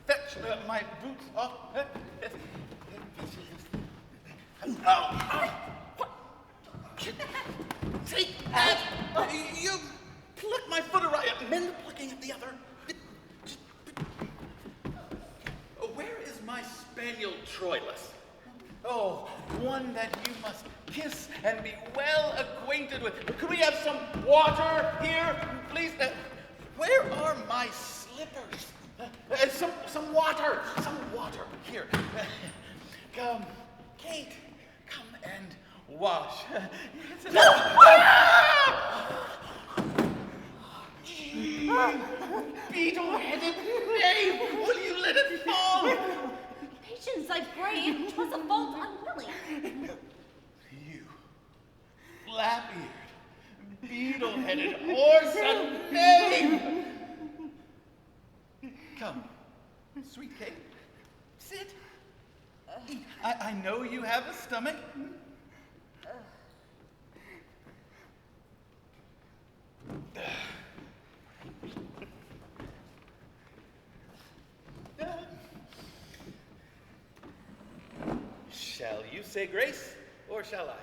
fetch my boots off? What? Take that! You plucked my foot awry. Men plucking at the other. Where is my spaniel Troilus? Oh, one that you must kiss and be well acquainted with. Could we have some water here, please? Where are my slippers? Some water. Some water. Here. Come, Kate. Come and wash. Beetle-headed knave! Will you let it fall? Patience, I pray. 'Twas a fault unwilling. You, flap-eared, beetle-headed horse and knave! Come, sweet Kate, sit. Eat. I know you have a stomach. Shall you say grace, or shall I?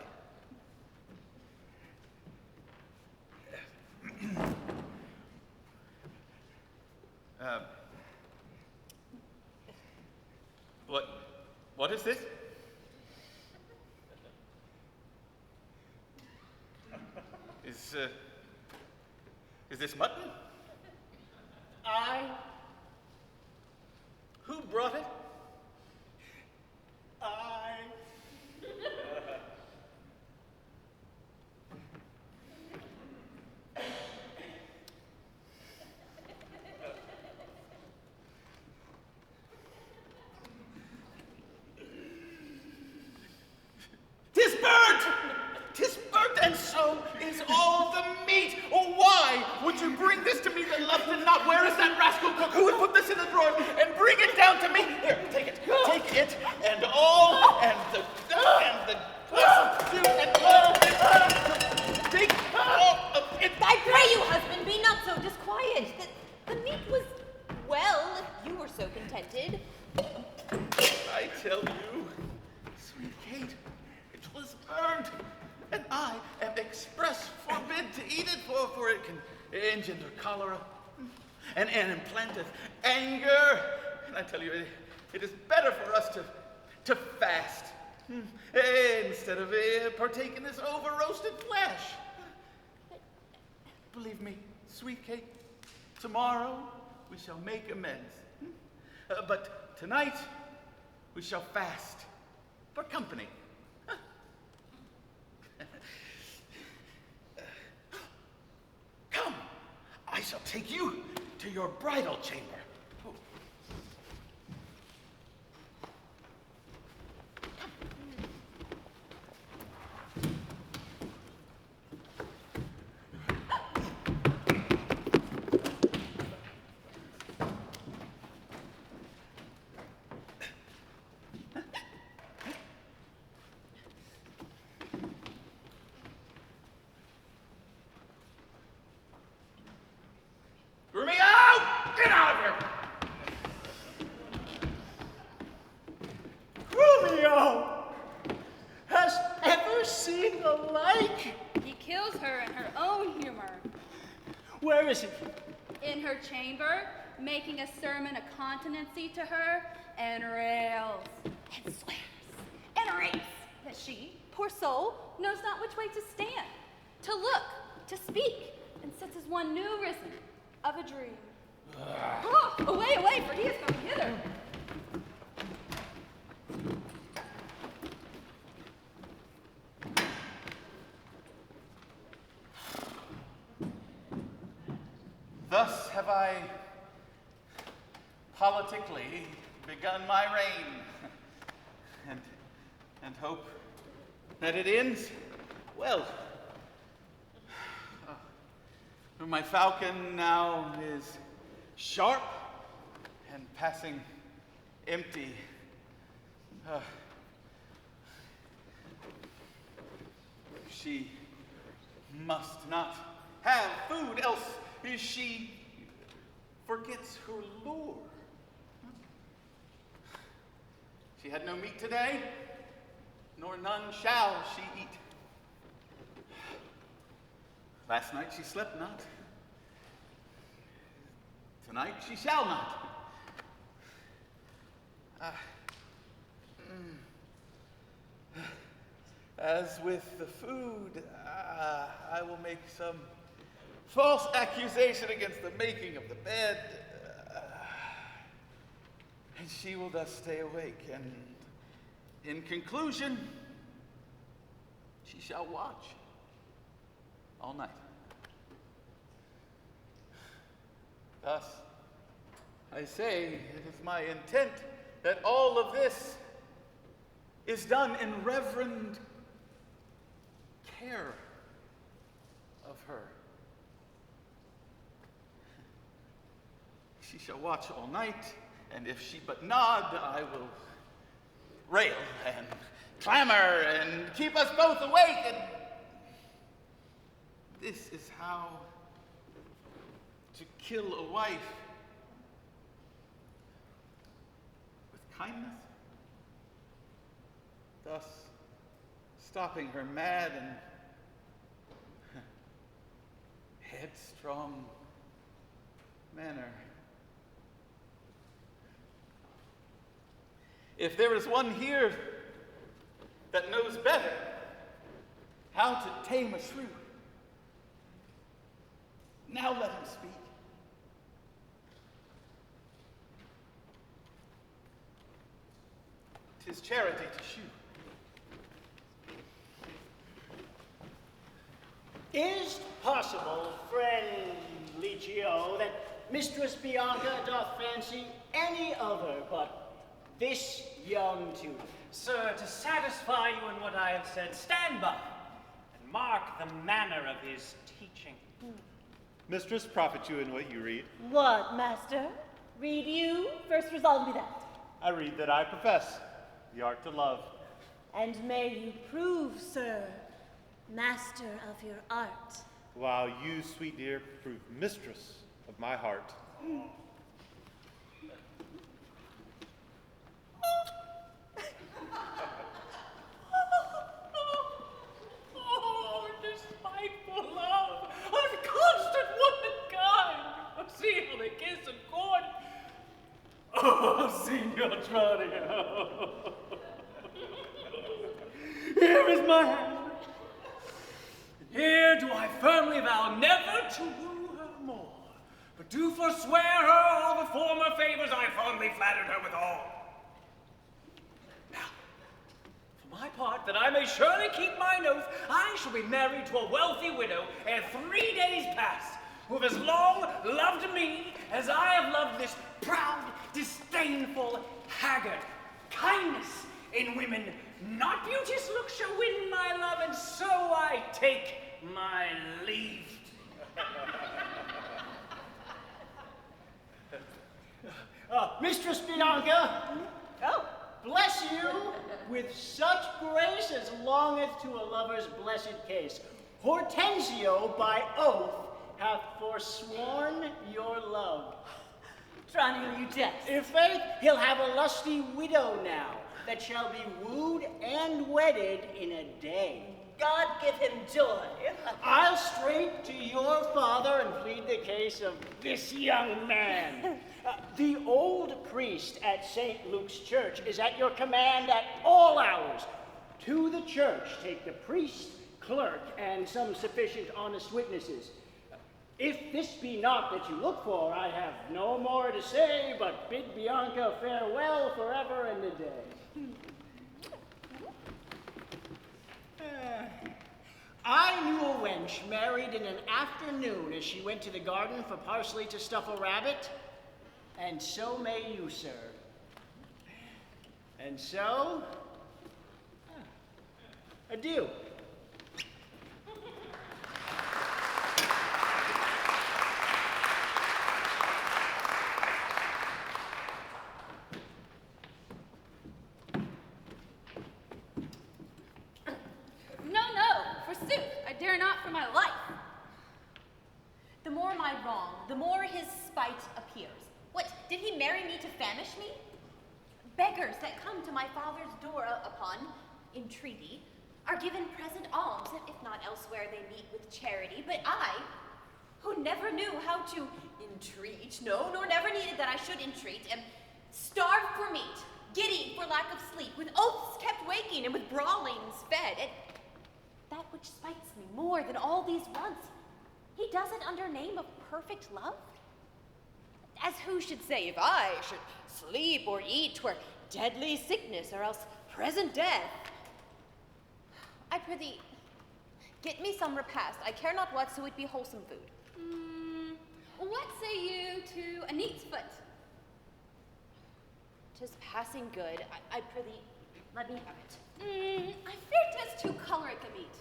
What is this? Is this mutton? Who brought it? Tis burnt, and so is all the meat. Oh, why would you bring this to me that loved it not? Where is that rascal cook who would put this in the drawer and bring it down to me? Here, take it. Take it, and all, and the suit, and all. Take all of it. I pray you, husband, be not so disquiet. The meat was well, if you were so contented. I tell you, sweet Kate, it was burned, and I am express forbid to eat it, for it can engender cholera, and implanteth anger. And I tell you, it is better for us to fast instead of partake in this over-roasted flesh. Believe me, sweet Kate, tomorrow we shall make amends. But tonight we shall fast for company. Come, I shall take you to your bridal chamber. He kills her in her own humor. Where is he? In her chamber, making a sermon a continency to her, and rails, and swears, and rates that she, poor soul, knows not which way to stand, to look, to speak, and sits as one new risen of a dream. Oh, away, away, for he is coming hither. Thus have I politically begun my reign, and hope that it ends well. My falcon now is sharp and passing empty. She must not have food, else she forgets her lure. She had no meat today, nor none shall she eat. Last night she slept not. Tonight she shall not. As with the food, I will make some false accusation against the making of the bed, and she will thus stay awake, and in conclusion, she shall watch all night. Thus, I say, it is my intent that all of this is done in reverend care of her. She shall watch all night, and if she but nod, I will rail and clamor and keep us both awake. And this is how to kill a wife with kindness, thus stopping her mad and headstrong manner. If there is one here that knows better how to tame a shrew, now let him speak. 'Tis charity to shew. Is possible, friend Licio, that Mistress Bianca doth fancy any other but this young tutor? Sir, to satisfy you in what I have said, stand by and mark the manner of his teaching. Mistress, profit you in what you read. What, master? Read you? First resolve me that. I read that I profess the art to love. And may you prove, sir, master of your art. While you, sweet dear, prove mistress of my heart. Oh, despiteful love, unconstant womankind! See how they kiss and court. Oh, Signor Tranio. Here is my hand. Here do I firmly vow never to woo her more, but do forswear her all the former favors I fondly flattered her withal. Now, for my part, that I may surely keep mine oath, I shall be married to a wealthy widow ere 3 days pass, who have as long loved me as I have loved this proud, disdainful, haggard. Kindness in women, not beauteous looks, shall win my love, and so I take my leave. Mistress Bianca, Oh, bless you with such grace as longeth to a lover's blessed case. Hortensio by oath hath forsworn your love. Tranio, you jest. In faith, he'll have a lusty widow now, that shall be wooed and wedded in a day. God give him joy. I'll straight to your father and plead the case of this young man. The old priest at St. Luke's Church is at your command at all hours. To the church take the priest, clerk, and some sufficient honest witnesses. If this be not that you look for, I have no more to say, but bid Bianca farewell forever and a day. I knew a wench married in an afternoon as she went to the garden for parsley to stuff a rabbit, and so may you, sir. And so, adieu. No, forsooth, I dare not for my life. The more my wrong, the more his spite appears. What, did he marry me to famish me? Beggars that come to my father's door upon entreaty are given present alms, if not elsewhere they meet with charity. But I, who never knew how to entreat, no, nor never needed that I should entreat, am starved for meat, giddy for lack of sleep, with oaths kept waking, and with brawlings fed. And that which spites me more than all these wants, he does it under name of perfect love? As who should say, if I should sleep or eat, 'twere deadly sickness, or else present death. I prithee, get me some repast, I care not what, so it be wholesome food. What say you to a neat's foot? 'Tis passing good, I prithee, let me have it. I fear 'tis too colorate the meat.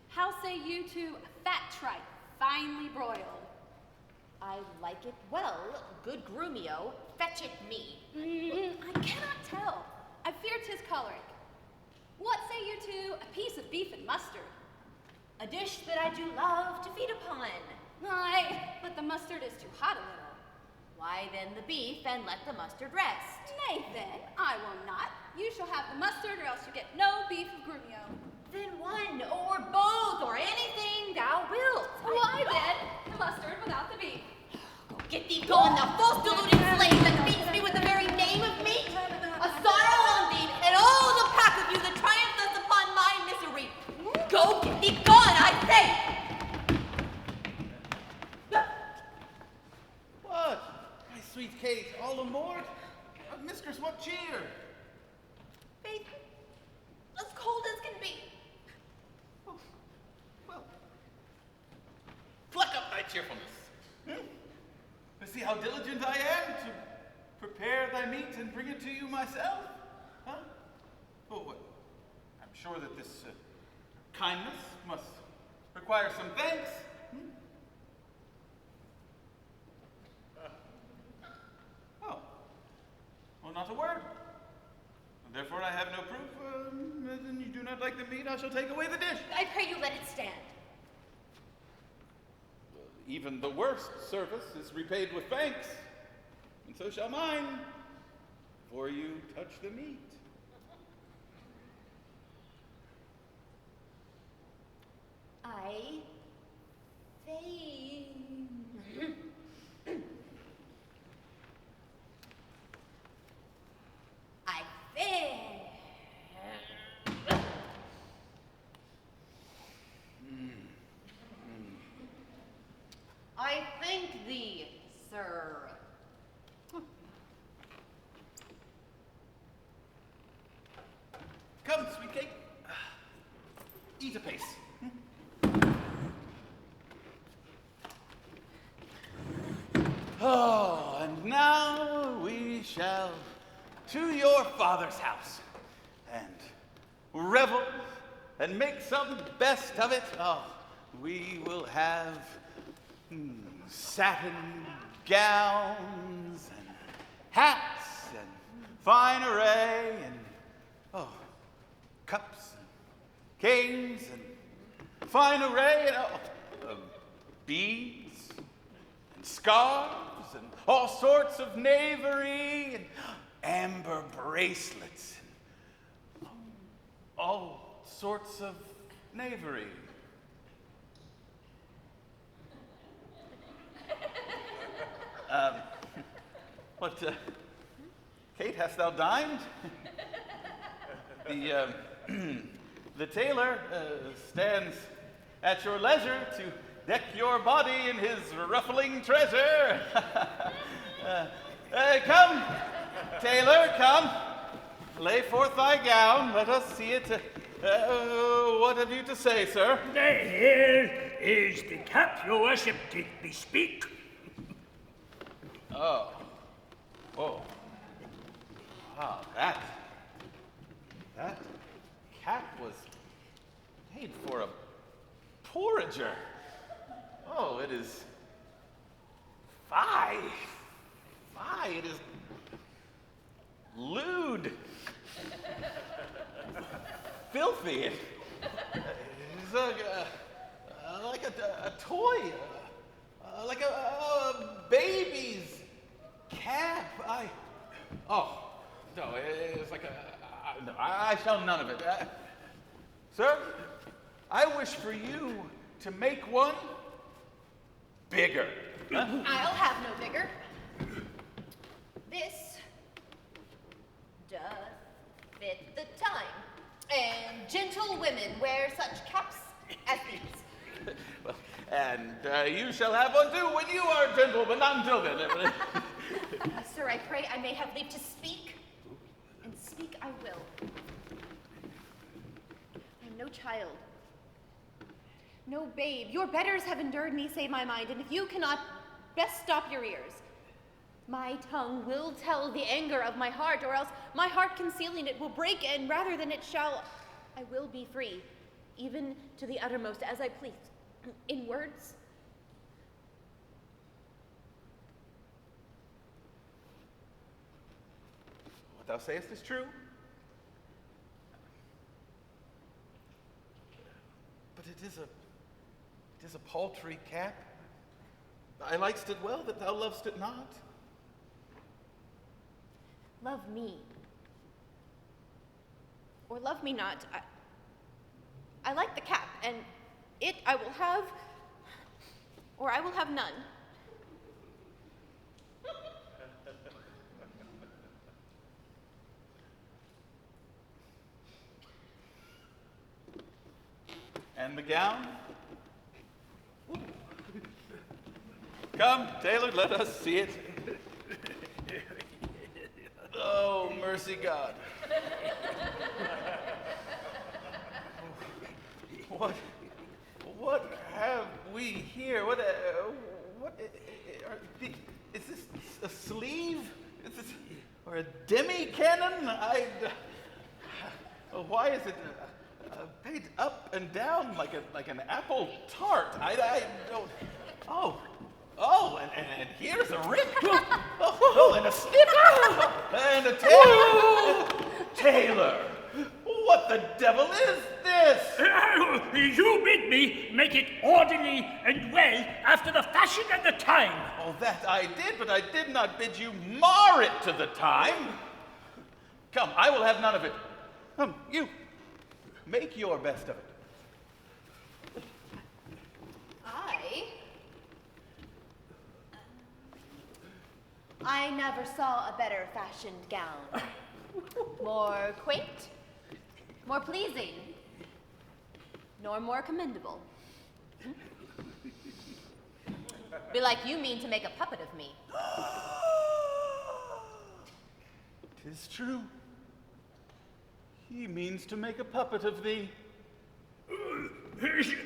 How say you to a fat tripe, finely broiled? I like it well, good grumio, fetch it me. I cannot tell. I fear 'tis choleric. What say you to a piece of beef and mustard? A dish that I do love to feed upon. Aye, but the mustard is too hot a little. Why then the beef, and let the mustard rest. Nay then, I will not. You shall have the mustard, or else you get no beef of grumio. Then one, or both, or anything thou wilt. Why then, the mustard without the beef? Get thee gone, thou false deluding slave that feeds me with the very name of meat. A sorrow on thee, and all the pack of you that triumph thus upon my misery. Go, get thee gone, I say! What? My sweet Kate, all aboard? Mistress, what cheer? Faith, as cold as can be. Oh, well, pluck up thy cheerfulness. See how diligent I am to prepare thy meat and bring it to you myself? Huh? Oh, what? I'm sure that this kindness must require some thanks. Oh. Well, not a word. Therefore, I have no proof. Then you do not like the meat, I shall take away the dish. I pray you let it stand. Even the worst service is repaid with thanks, and so shall mine, before you touch the meat. I thank thee, sir. Come, sweet cake. Eat apace. Oh, and now we shall to your father's house and revel and make some best of it. Oh, we will have satin gowns and hats and fine array and cups and canes and fine array and beads and scarves and all sorts of knavery and amber bracelets and all sorts of knavery. What, Kate, hast thou dined? The tailor stands at your leisure to deck your body in his ruffling treasure. Come, tailor, come. Lay forth thy gown, let us see it. What have you to say, sir? Here is the cap, your worship, did bespeak. Oh. Wow, that cap was made for a porringer. Oh, it is fie, it is lewd, filthy. It is like a toy, like a baby's cap. No, it's like no, I shall none of it. Sir, I wish for you to make one bigger. Huh? I'll have no bigger. This does fit the time. And gentle women wear such caps as these. Well, and you shall have one too when you are gentle, but not until then. Sir, I pray I may have leave to speak, and speak I will. I am no child, no babe. Your betters have endured me, say my mind, and if you cannot, best stop your ears. My tongue will tell the anger of my heart, or else my heart concealing it will break, and rather than it shall, I will be free, even to the uttermost, as I please. In words, what thou sayest is true. But it is a paltry cap. I liked it well that thou lovest it not. love me. Or love me not. I like the cap, and it I will have, or I will have none. And the gown? Come, Taylor, let us see it. Oh, mercy God. What have we here? Is this a sleeve? Is this, or a demi-cannon? Why is it paid up and down like an apple tart? I don't. Oh, and here's a rip. Oh, and a snipper. And a tail. Taylor, what the devil is this? You bid me make it orderly and well after the fashion and the time. Oh, that I did, but I did not bid you mar it to the time. Come, I will have none of it. You, make your best of it. I never saw a better fashioned gown. More quaint, more pleasing, nor more commendable. Belike you mean to make a puppet of me. 'Tis true. He means to make a puppet of thee.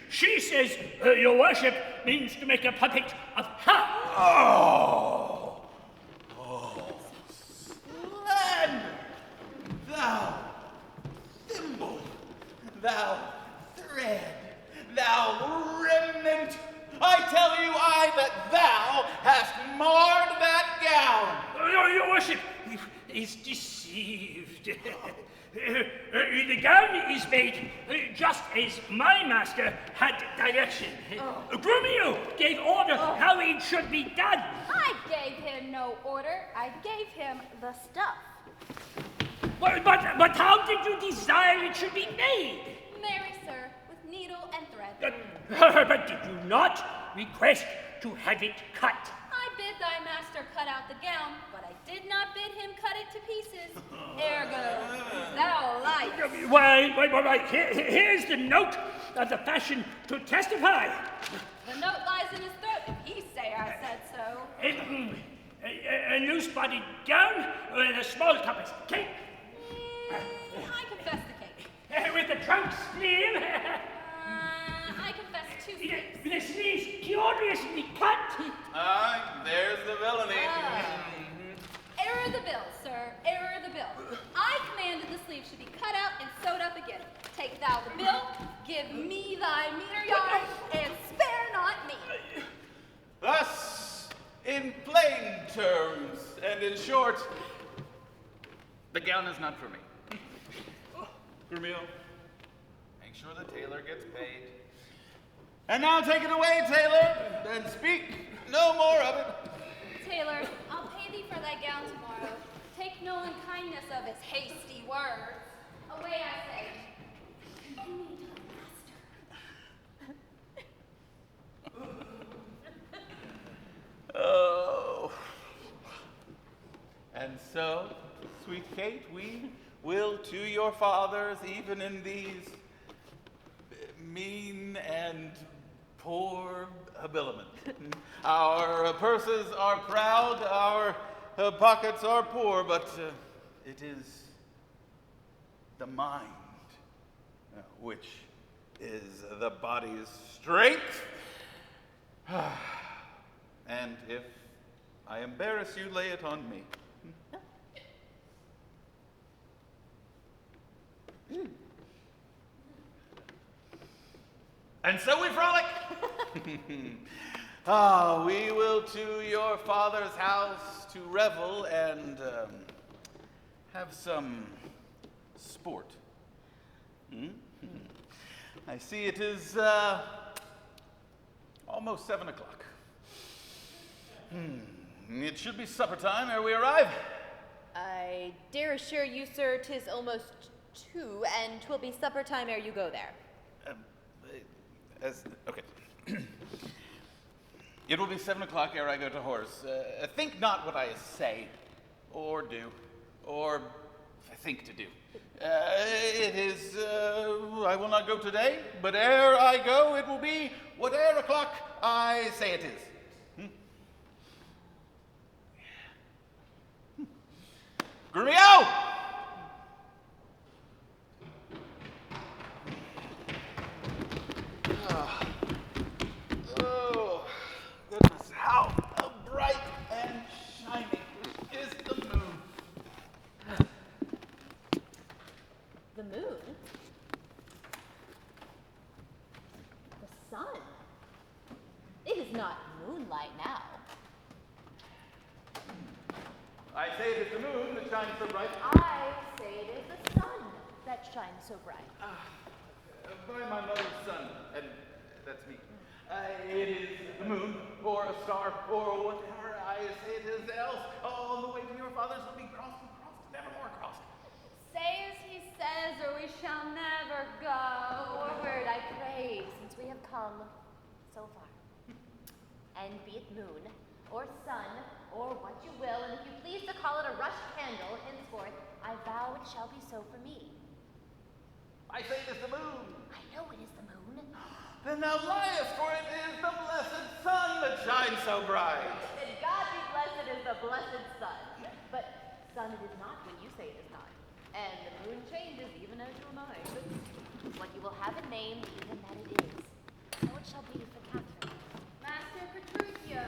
She says your worship means to make a puppet of her. Slander! Thou thimble, thou thread, thou remnant! I tell you, that thou hast marred that gown! Your worship is deceived. The gown is made just as my master had direction. Grumio gave order how it should be done. I gave him no order. I gave him the stuff. But how did you desire it should be made? Marry, sir, with needle and thread. But did you not request to have it cut? I bid thy master cut out the gown, but I did not bid him cut it to pieces. Ergo, thou liest. Why, here's the note of the fashion to testify. The note lies in his throat, if he say I said so. A loose-bodied gown with a small compass. Cape. I confess the cake. With the trunk sleeve. I confess 2 sleeves. The sleeves curiously cut. There's the villainy. Error the bill, sir. Error the bill. I commanded the sleeve should be cut out and sewed up again. Take thou the bill, give me thy meter yard, and spare not me. Thus, in plain terms and in short, the gown is not for me. Gurmil, make sure the tailor gets paid. And now take it away, tailor, and speak no more of it. Tailor, I'll pay thee for thy gown tomorrow. Take no unkindness of his hasty words. Away, I say. You need a master. Oh. And so, sweet Kate, we will to your fathers, even in these mean and poor habiliments. Our purses are proud, our pockets are poor, but it is the mind which is the body's strength. And if I embarrass you, lay it on me. And so we frolic. We will to your father's house to revel and have some sport. I see it is almost 7 o'clock. It should be supper time ere we arrive. I dare assure you, sir, 'tis almost 2, and 'twill be supper time ere you go there. Okay. It will be 7 o'clock ere I go to horse. Think not what I say, or do, or think to do. It is, I will not go today, but ere I go, it will be whate'er o'clock I say it is. Gurmio! Oh, goodness, how bright and shining is the moon. The moon? The sun? It is not moonlight now. I say it is the moon that shines so bright. I say it is the sun that shines so bright. By my mother's son, and that's me. It is the moon, or a star, or whatever I say it is else. On the way to your father's will be crossed and crossed, never more crossed. Say as he says, or we shall never go. Forward, I pray, since we have come so far. And be it moon, or sun, or what you will, and if you please to call it a rush candle, henceforth, I vow it shall be so for me. I say it is the moon. I know it is the moon. Then thou liest, for it is the blessed sun that shines so bright. Then God be blessed is the blessed sun. But sun it is not when you say it is not. And the moon changes even as your mind. What you will have it named, even that it is. So it shall be for Catherine. Master Petruchio,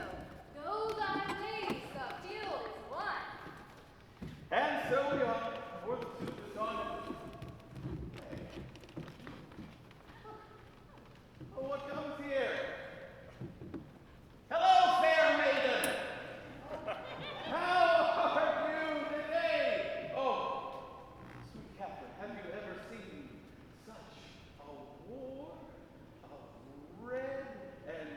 go thy ways, the field is won. And so we are, for the suit is on. Oh, what comes here? Hello, fair maiden! How are you today? Oh, sweet Catherine, have you ever seen such a war of red and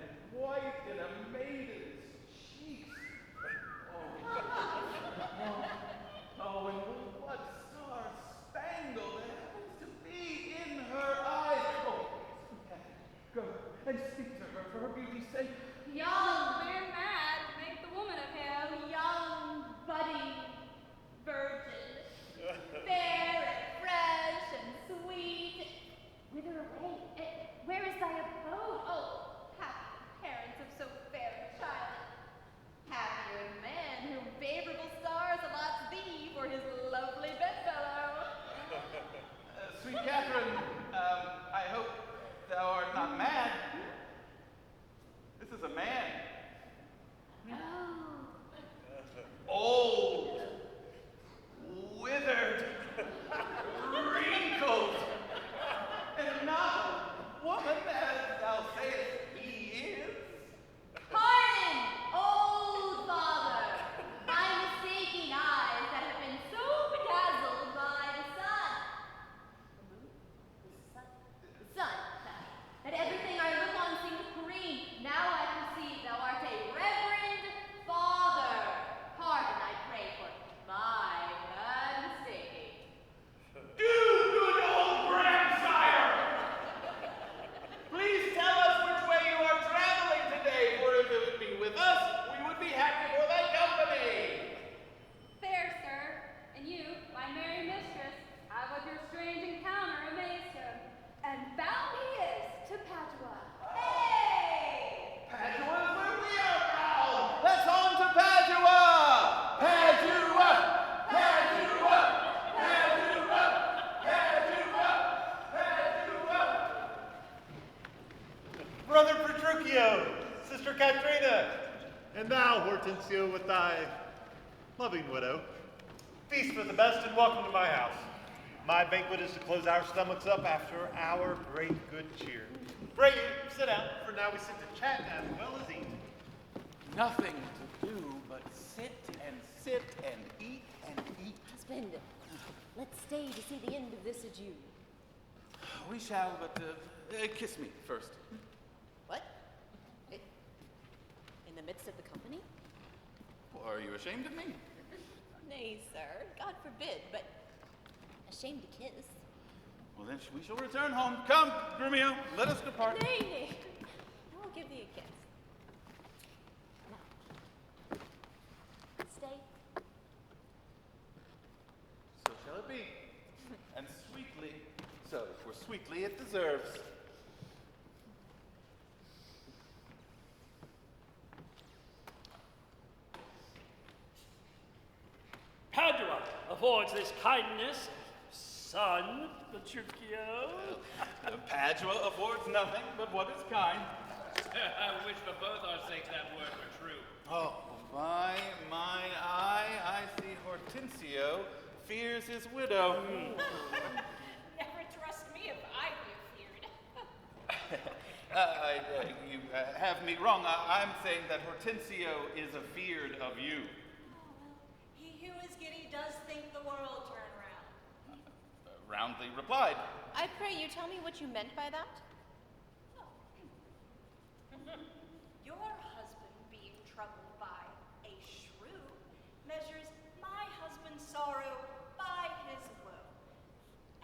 Katerina! And thou, Hortensio, with thy loving widow, feast for the best and welcome to my house. My banquet is to close our stomachs up after our great good cheer. Pray you, sit down, for now we sit to chat as well as eat. Nothing to do but sit and eat and eat. Husband, let's stay to see the end of this adieu. We shall, but kiss me first. What? In the midst of the company? Are you ashamed of me? Nay, sir, God forbid, but ashamed to kiss. Well, then we shall return home. Come, Grumio, let us depart. Nay. I will give thee a kiss. Now, stay. So shall it be. And sweetly, so for sweetly it deserves. Padua affords this kindness, son Petruchio. Padua affords nothing but what is kind. I wish for both our sakes that word were true. Oh, by mine eye, I see Hortensio fears his widow. Never trust me if I be feared. You have me wrong. I'm saying that Hortensio is afeard of you. He who is giddy does think the world turn round. Roundly replied. I pray you tell me what you meant by that? Your husband being troubled by a shrew measures my husband's sorrow by his woe.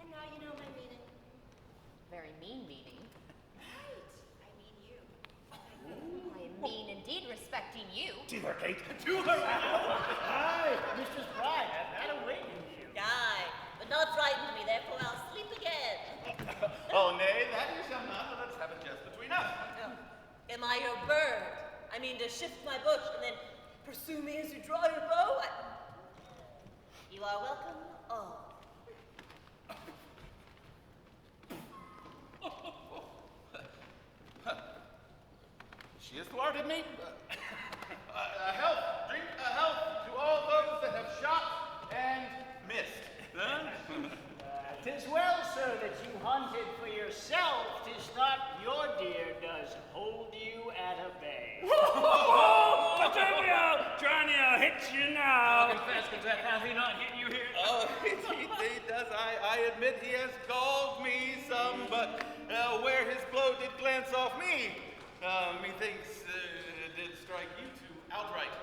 And now you know my meaning. Very mean meaning. Right, I mean you. I am mean indeed, respecting you. To her, Kate. To her! Aye, Mistress Bride, that awakened you. Aye, but not frighten me, therefore I'll sleep again. Oh, nay, that you shall not. Let us have it just between us. Am I your bird? I mean, to shift my bush and then pursue me as you draw your bow? You are welcome all. She has thwarted me. A health, drink a health to all those that have shot and missed. Huh? 'Tis well, sir, that you hunted for yourself. 'Tis not your deer does hold you at a bay. Petruchio, Tranio hits you now. Confess, has he not hit you here? Oh, he does. I admit he has galled me some, but where his blow did glance off me, methinks it did strike you two outright.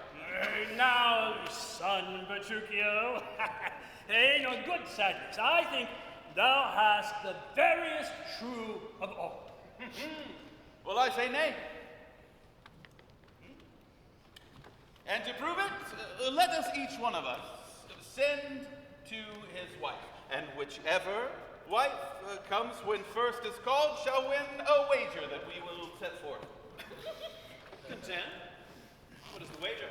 Now, son Petruchio, in a good sadness, I think thou hast the veriest shrew of all. Well, I say nay. And to prove it, let us each one of us send to his wife, and whichever wife comes when first is called shall win a wager that we will set forth. Content? What is the wager?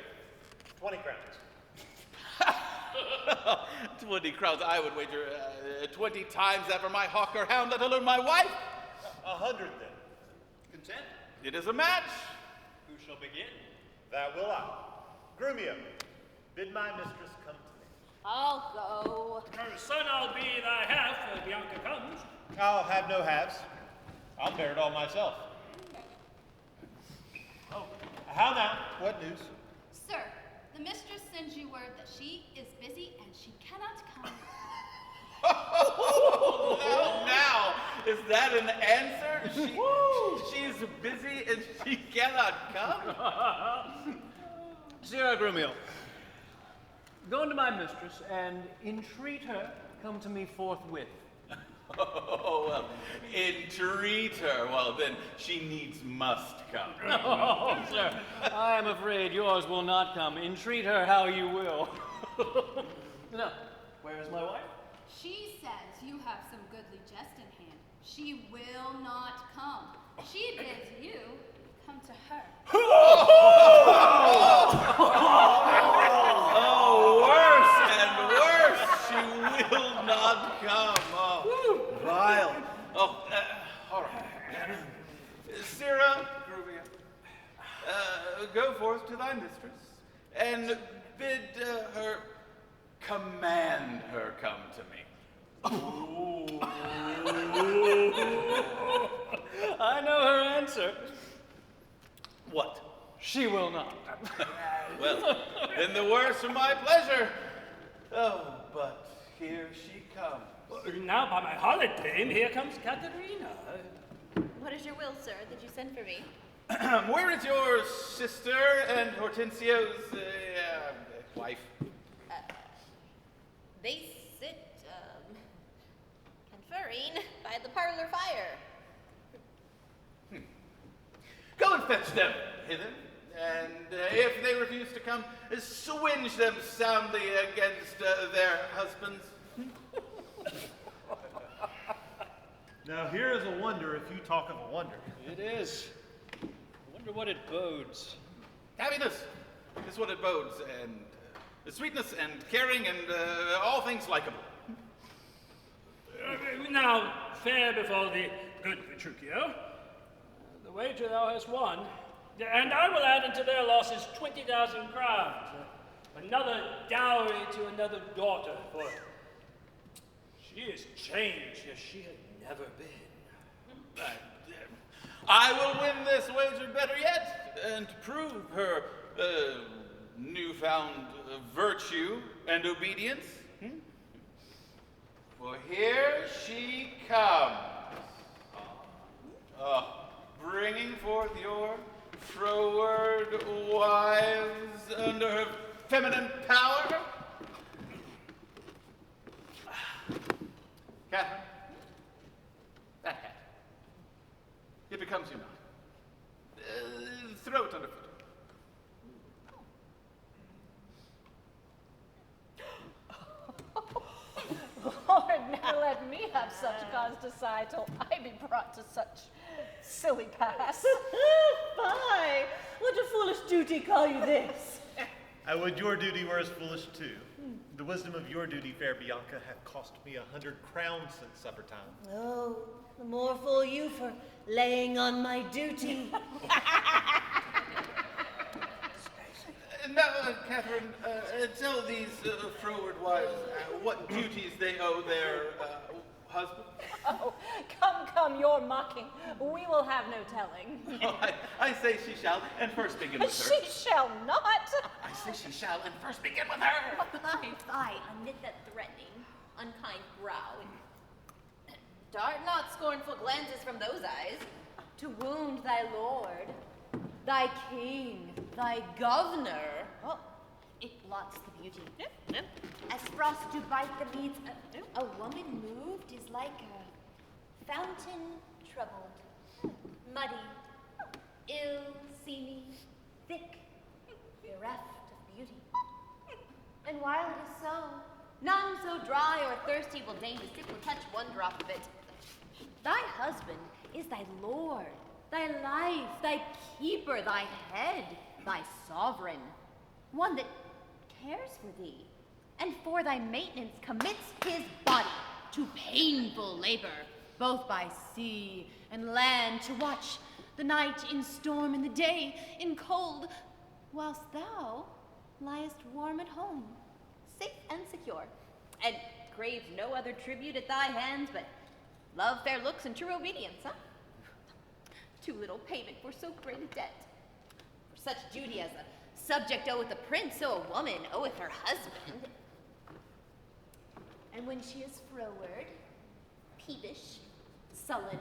20 crowns. 20 crowns, I would wager 20 times that for my hawk or hound that'll learn my wife. 100 then. Content? It is a match. Who shall begin? That will I. Grumio, bid my mistress come to me. I'll go. Son, I'll be thy half when Bianca comes. I'll have no halves. I'll bear it all myself. Oh, how now? What news? Sir, the mistress sends you word that she is busy and she cannot come. Now, is that an answer? She's busy and she cannot come? Sir Grumio, go unto my mistress and entreat her come to me forthwith. Oh, well, entreat her. Well, then she needs must come. Oh, sir, I am afraid yours will not come. Entreat her how you will. Now, where is my wife? She says you have some goodly jest in hand. She will not come. She bids you come to her. Oh, worse and worse. She will not come. Oh, vile. Oh, all right. Sirrah, go forth to thy mistress, and bid her, command her come to me. I know her answer. What? She will not. Well, then the worse for my pleasure. Oh, but here she comes. Now, by my harlot dame, here comes Katharina. What is your will, sir, that you sent for me? Where is your sister and Hortensio's wife? They sit, conferring by the parlor fire. Go and fetch them hither, and if they refuse to come, swinge them soundly against their husbands. Now here is a wonder if you talk of a wonder. It is. I wonder what it bodes. Happiness is what it bodes, and sweetness and caring and all things likeable. Now, fair before the good Petruchio, the wager thou hast won, and I will add unto their losses 20,000 crowns, another dowry to another daughter, for she is changed as she had never been. I will win this wager better yet, and prove her newfound virtue and obedience. For here she comes, bringing forth your froward wives under her feminine power. Catherine, that hat. It becomes you not. Throw it underfoot. Lord, now let me have such cause to sigh till I be brought to such silly pass. Fie! What a foolish duty call you this? I would your duty were as foolish too. The wisdom of your duty, fair Bianca, hath cost me 100 crowns since supper time. Oh, the more fool you for laying on my duty. Now, Catherine, tell these froward wives what duties they owe their husbands. Oh, come, you're mocking. We will have no telling. Oh, I say she shall, and first begin with her. She shall not. I say she shall, and first begin with her. Fie, unknit that threatening, unkind brow, and dart not scornful glances from those eyes, to wound thy lord, thy king, thy governor. Oh, it blots the beauty. As frost to bite the meads, a woman moved is like a fountain troubled, muddy, ill-seeming, thick, bereft of beauty. And while it is so, none so dry or thirsty will deign to sip or touch one drop of it. Thy husband is thy lord, thy life, thy keeper, thy head, thy sovereign, one that cares for thee, and for thy maintenance commits his body to painful labor, both by sea and land, to watch the night in storm and the day in cold, whilst thou liest warm at home, safe and secure, and craves no other tribute at thy hands but love, fair looks, and true obedience, huh? Too little payment for so great a debt. For such duty as a subject oweth a prince, so a woman oweth her husband. And when she is froward, peevish, sullen,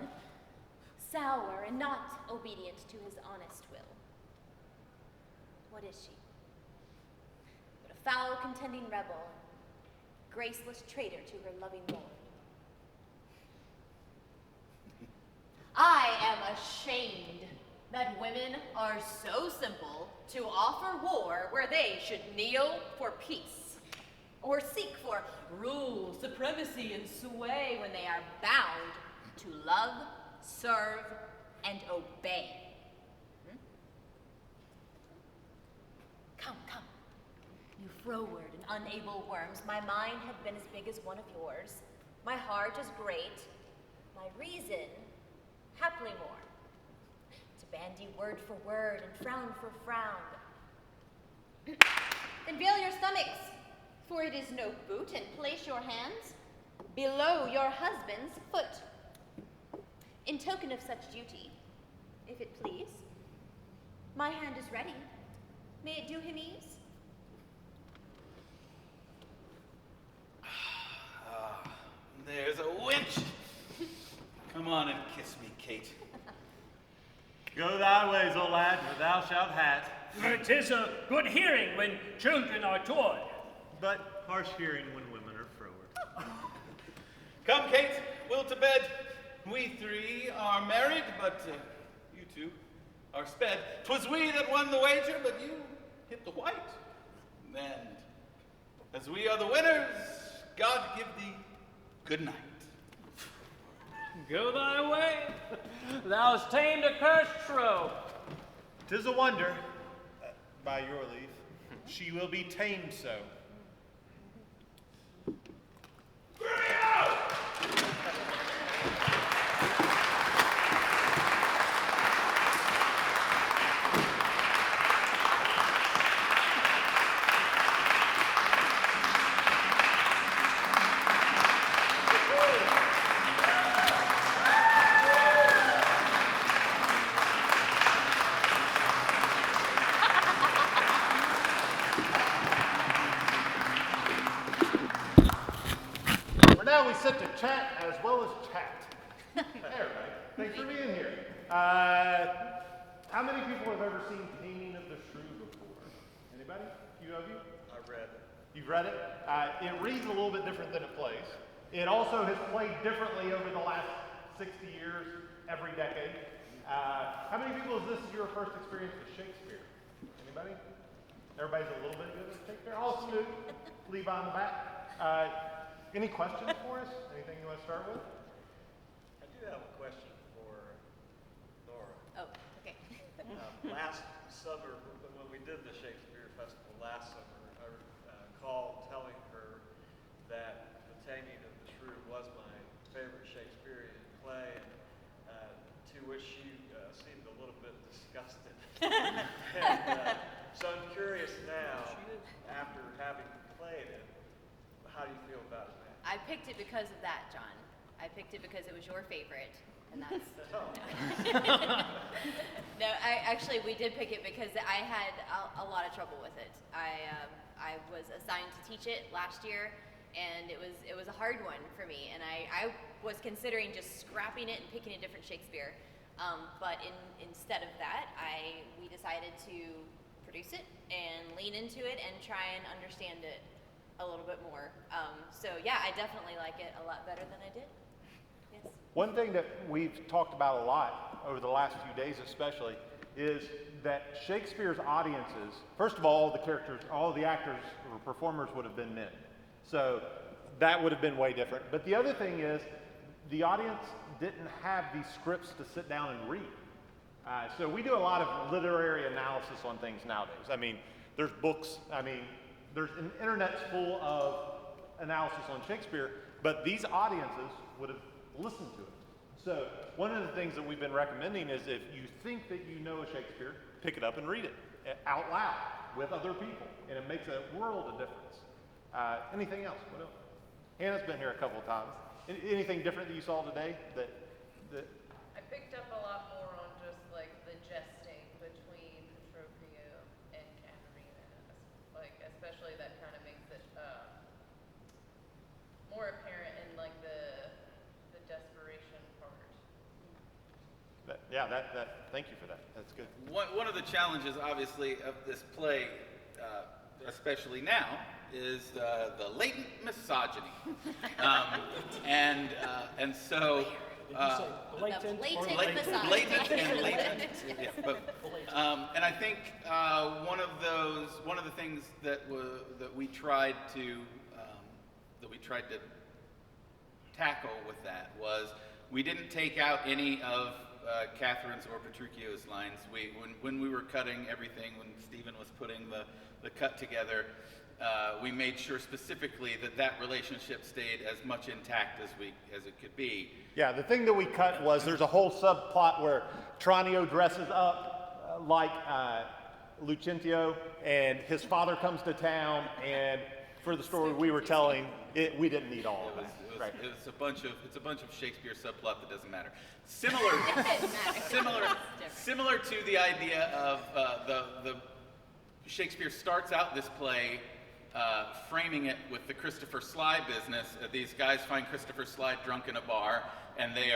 sour, and not obedient to his honest will, what is she? But a foul contending rebel, graceless traitor to her loving lord. I am ashamed that women are so simple to offer war where they should kneel for peace, or seek for rule, supremacy, and sway when they are bound to love, serve, and obey. Come, you froward and unable worms, my mind hath been as big as one of yours, my heart is great, my reason haply more. To bandy word for word and frown for frown. Then veil your stomachs, for it is no boot, and place your hands below your husband's foot. In token of such duty, if it please, my hand is ready. May it do him ease? There's a winch. Come on and kiss me, Kate. Go thy ways, O lad, for thou shalt have. It is a good hearing when children are taught. But harsh hearing when women are froward. Come, Kate, we'll to bed. We three are married, but you two are sped. 'Twas we that won the wager, but you hit the white. And as we are the winners, God give thee good night. Go thy way. Thou hast tamed a cursed shrew. 'Tis a wonder, by your leave, she will be tamed so. Sit to chat as well as chat. Hey, everybody. Thanks for being here. How many people have ever seen Taming of the Shrew before? Anybody? A few of you? I've read it. You've read it? It reads a little bit different than it plays. It also has played differently over the last 60 years, every decade. How many people is this your first experience with Shakespeare? Anybody? Everybody's a little bit good at Shakespeare? All salute. Levi in the back. Any questions for us? Anything you want to start with? I do have a question for Nora. Oh, okay. Last summer, when we did the Shakespeare Festival last summer, I recall telling her that The Taming of the Shrew was my favorite Shakespearean play, to which she seemed a little bit disgusted. So I'm curious now, after having played it, how do you feel about it now? I picked it because of that, John. I picked it because it was your favorite, and that's. No, we did pick it because I had a lot of trouble with it. I was assigned to teach it last year, and it was a hard one for me. And I was considering just scrapping it and picking a different Shakespeare, but instead of that, we decided to produce it and lean into it and try and understand it a little bit more. So yeah, I definitely like it a lot better than I did. Yes. One thing that we've talked about a lot over the last few days especially is that Shakespeare's audiences, first of all, the characters, all the actors or performers would have been men. So that would have been way different. But the other thing is the audience didn't have these scripts to sit down and read. So we do a lot of literary analysis on things nowadays. I mean, there's books, there's an internet's full of analysis on Shakespeare, but these audiences would have listened to it. So one of the things that we've been recommending is if you think that you know a Shakespeare, pick it up and read it out loud with other people, and it makes a world of difference. Anything else? What else? Hannah's been here a couple of times. Anything different that you saw today that I picked up a lot more on just like the jesting between Patroclus and Katharina, like especially that kind of makes it more apparent in like the desperation part. Thank you for that. That's good. One of the challenges, obviously, of this play, especially now, is the latent misogyny, and so. Blatant blatant and latent. Yeah, both. And I think one of the things that we tried to tackle with that was we didn't take out any of Catherine's or Petruchio's lines. When we were cutting everything, when Stephen was putting the cut together, we made sure specifically that that relationship stayed as much intact as it could be. Yeah, the thing that we cut was there's a whole subplot where Tranio dresses up like Lucentio, and his father comes to town, and for the story we were telling, we didn't need all of that. Right. It's a bunch of Shakespeare subplot that doesn't matter. Similar to the idea of the Shakespeare starts out this play framing it with the Christopher Sly business. These guys find Christopher Sly drunk in a bar, and they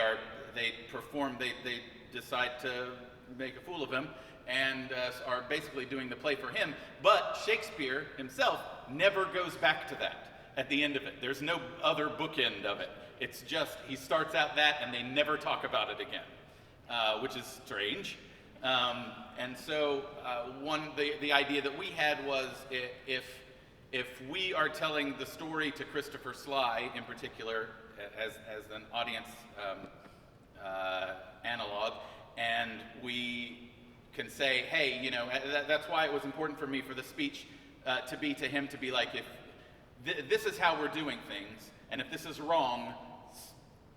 decide to make a fool of him, and are basically doing the play for him. But Shakespeare himself never goes back to that at the end of it. There's no other bookend of it. It's just, he starts out that, and they never talk about it again, which is strange. And so the idea that we had was if we are telling the story to Christopher Sly in particular as an audience analog, and we can say, hey, you know, that's why it was important for me for the speech to be to him, to be like, if this is how we're doing things, and if this is wrong,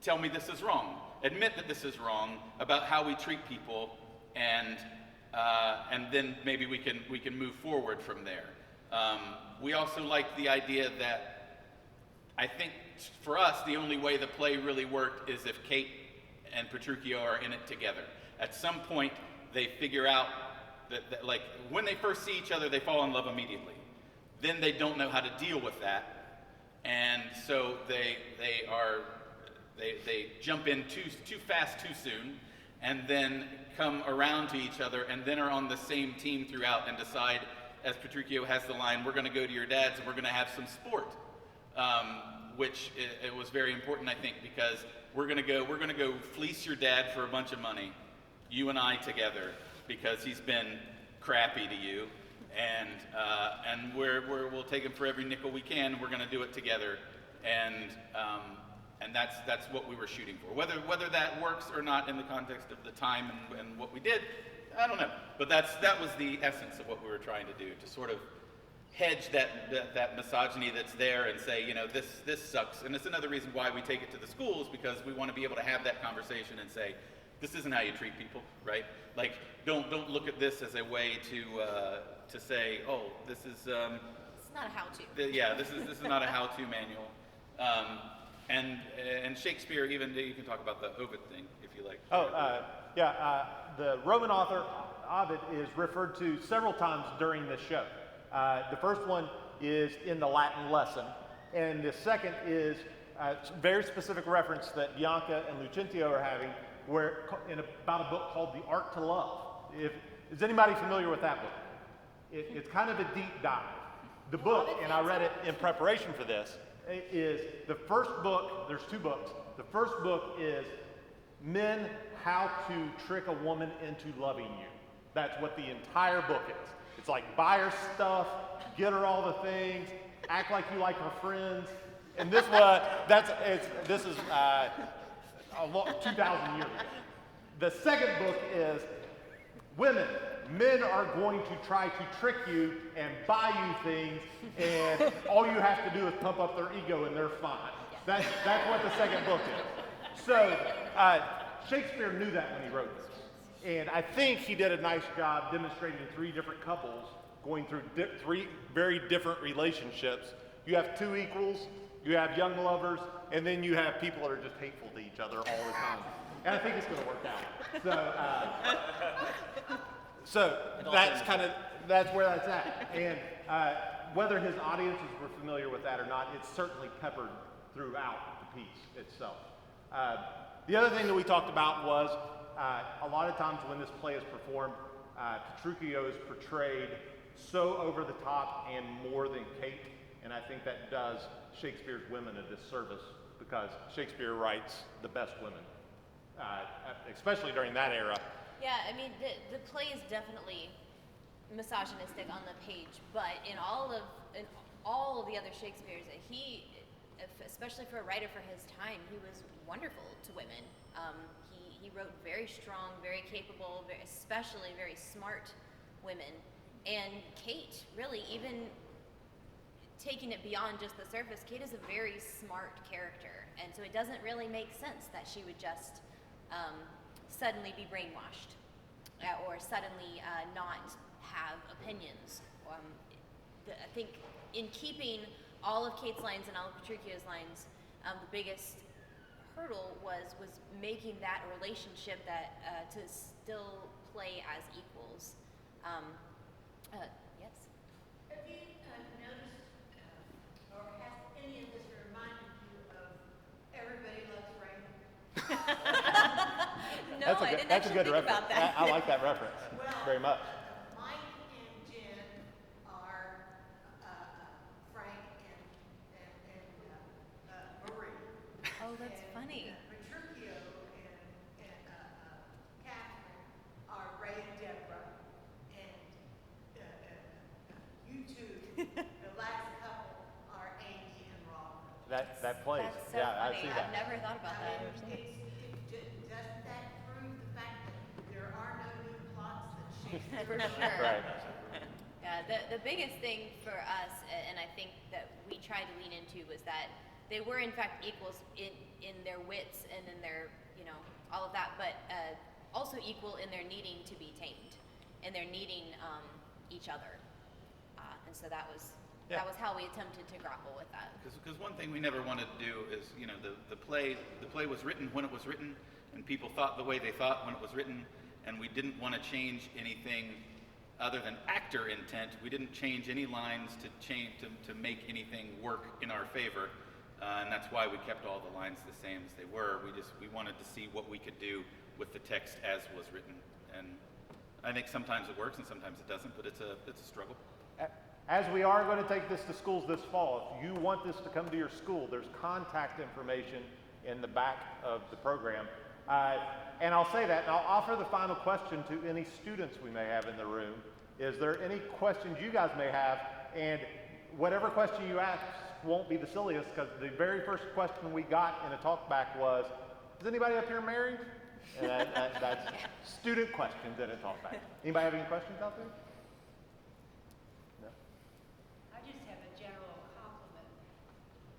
tell me this is wrong. Admit that this is wrong about how we treat people, and then maybe we can move forward from there. We also like the idea that I think for us the only way the play really worked is if Kate and Petruchio are in it together. At some point they figure out that like when they first see each other they fall in love immediately. Then they don't know how to deal with that, and so they jump in too fast too soon, and then come around to each other, and then are on the same team throughout, and decide, as Petruchio has the line, we're going to go to your dad's and we're going to have some sport, which it was very important, I think, because we're going to go fleece your dad for a bunch of money, you and I together, because he's been crappy to you, and we'll take him for every nickel we can. We're going to do it together, and that's what we were shooting for. Whether that works or not in the context of the time and what we did, I don't know. But that was the essence of what we were trying to do, to sort of hedge that misogyny that's there and say, you know, this sucks. And it's another reason why we take it to the schools, because we want to be able to have that conversation and say, this isn't how you treat people, right? Like, don't look at this as a way to say, oh, this is it's not a how-to. Yeah, this is not a how-to manual. And Shakespeare, even you can talk about the Ovid thing if you like. The Roman author Ovid is referred to several times during this show. The first one is in the Latin lesson, and the second is a very specific reference that Bianca and Lucentio are having, about a book called The Art to Love. Is anybody familiar with that book? It's kind of a deep dive. The book, and I read it in preparation for this, is the first book. There's two books. The first book is Men, How to Trick a Woman into Loving You. That's what the entire book is. It's like, buy her stuff, get her all the things, act like you like her friends. And this is 2,000 years ago. The second book is Women, Men are going to try to trick you and buy you things, and all you have to do is pump up their ego and they're fine. That's what the second book is. So Shakespeare knew that when he wrote this. And I think he did a nice job demonstrating three different couples going through three very different relationships. You have two equals, you have young lovers, and then you have people that are just hateful to each other all the time. And I think it's going to work out. So that's where that's at. And whether his audiences were familiar with that or not, it's certainly peppered throughout the piece itself. The other thing that we talked about was a lot of times when this play is performed, Petruchio is portrayed so over the top and more than Kate, and I think that does Shakespeare's women a disservice, because Shakespeare writes the best women, especially during that era. Yeah, I mean, the play is definitely misogynistic on the page, but in all of the other Shakespeares, he, especially for a writer for his time, he was wonderful to women. He wrote very strong, very capable, especially very smart women. And Kate, really, even taking it beyond just the surface, Kate is a very smart character, and so it doesn't really make sense that she would just suddenly be brainwashed or suddenly not have opinions. I think in keeping all of Kate's lines and all of Petruchio's lines, the biggest hurdle was making that relationship that to still play as equals. Yes? Have you noticed, or has any of this reminded you of Everybody Loves Raymond? No, I didn't actually think about that. I like that reference very much. Mike and Jen are Frank and Marie. Oh, that's funny. Petruchio and Catherine are Ray and Deborah, and you two, the last couple, are Amy and Rob. That plays. That's so yeah, funny. I see that. I've never thought about that. Doesn't that prove the fact that there are no new plots that Shakespeare? For sure. Right. Yeah, the biggest thing for us, and I think that we tried to lean into, was that they were in fact equals in their wits and in their, all of that, but also equal in their needing to be tamed, and their needing each other. And so that was how we attempted to grapple with that. Because one thing we never wanted to do is, the play was written when it was written, and people thought the way they thought when it was written, and we didn't want to change anything other than actor intent. We didn't change any lines to make anything work in our favor, and that's why we kept all the lines the same as they were. We wanted to see what we could do with the text as was written, and I think sometimes it works and sometimes it doesn't, but it's a struggle. As we are going to take this to schools this fall, if you want this to come to your school, there's contact information in the back of the program. And I'll say that, and I'll offer the final question to any students we may have in the room. Is there any questions you guys may have? And whatever question you ask won't be the silliest, because the very first question we got in a talkback was, is anybody up here married? And that's student questions in a talkback. Anybody have any questions out there? I just have a general compliment.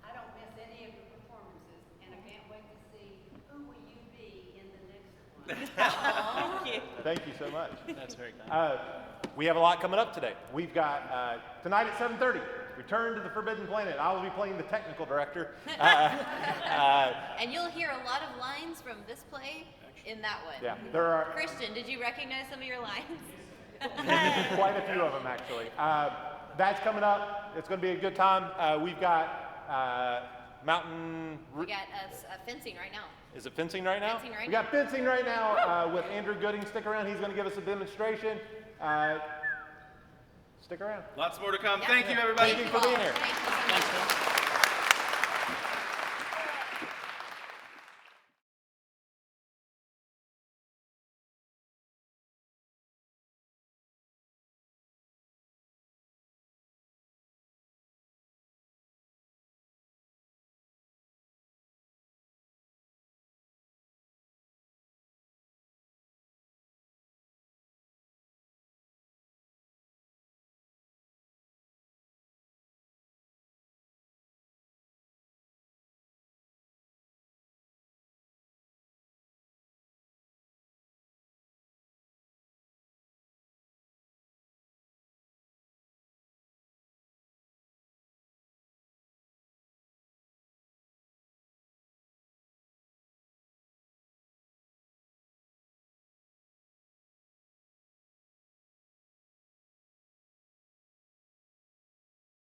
I don't miss any of your performances, and I can't wait to see who will you be in the next one. Thank you. Thank you so much. That's very kind. We have a lot coming up today. We've got tonight at 7:30, Return to the Forbidden Planet. I will be playing the technical director. And you'll hear a lot of lines from this play in that one. Yeah, there are Christian, did you recognize some of your lines? quite a few of them actually. That's coming up. It's going to be a good time. We've got mountain. We got fencing right now. Is it fencing right now? Fencing right we now. got fencing right now with Andrew Gooding. Stick around. He's going to give us a demonstration. Stick around. Lots more to come. Yeah. Thank you, everybody. Thank you for being here. Thank you so much.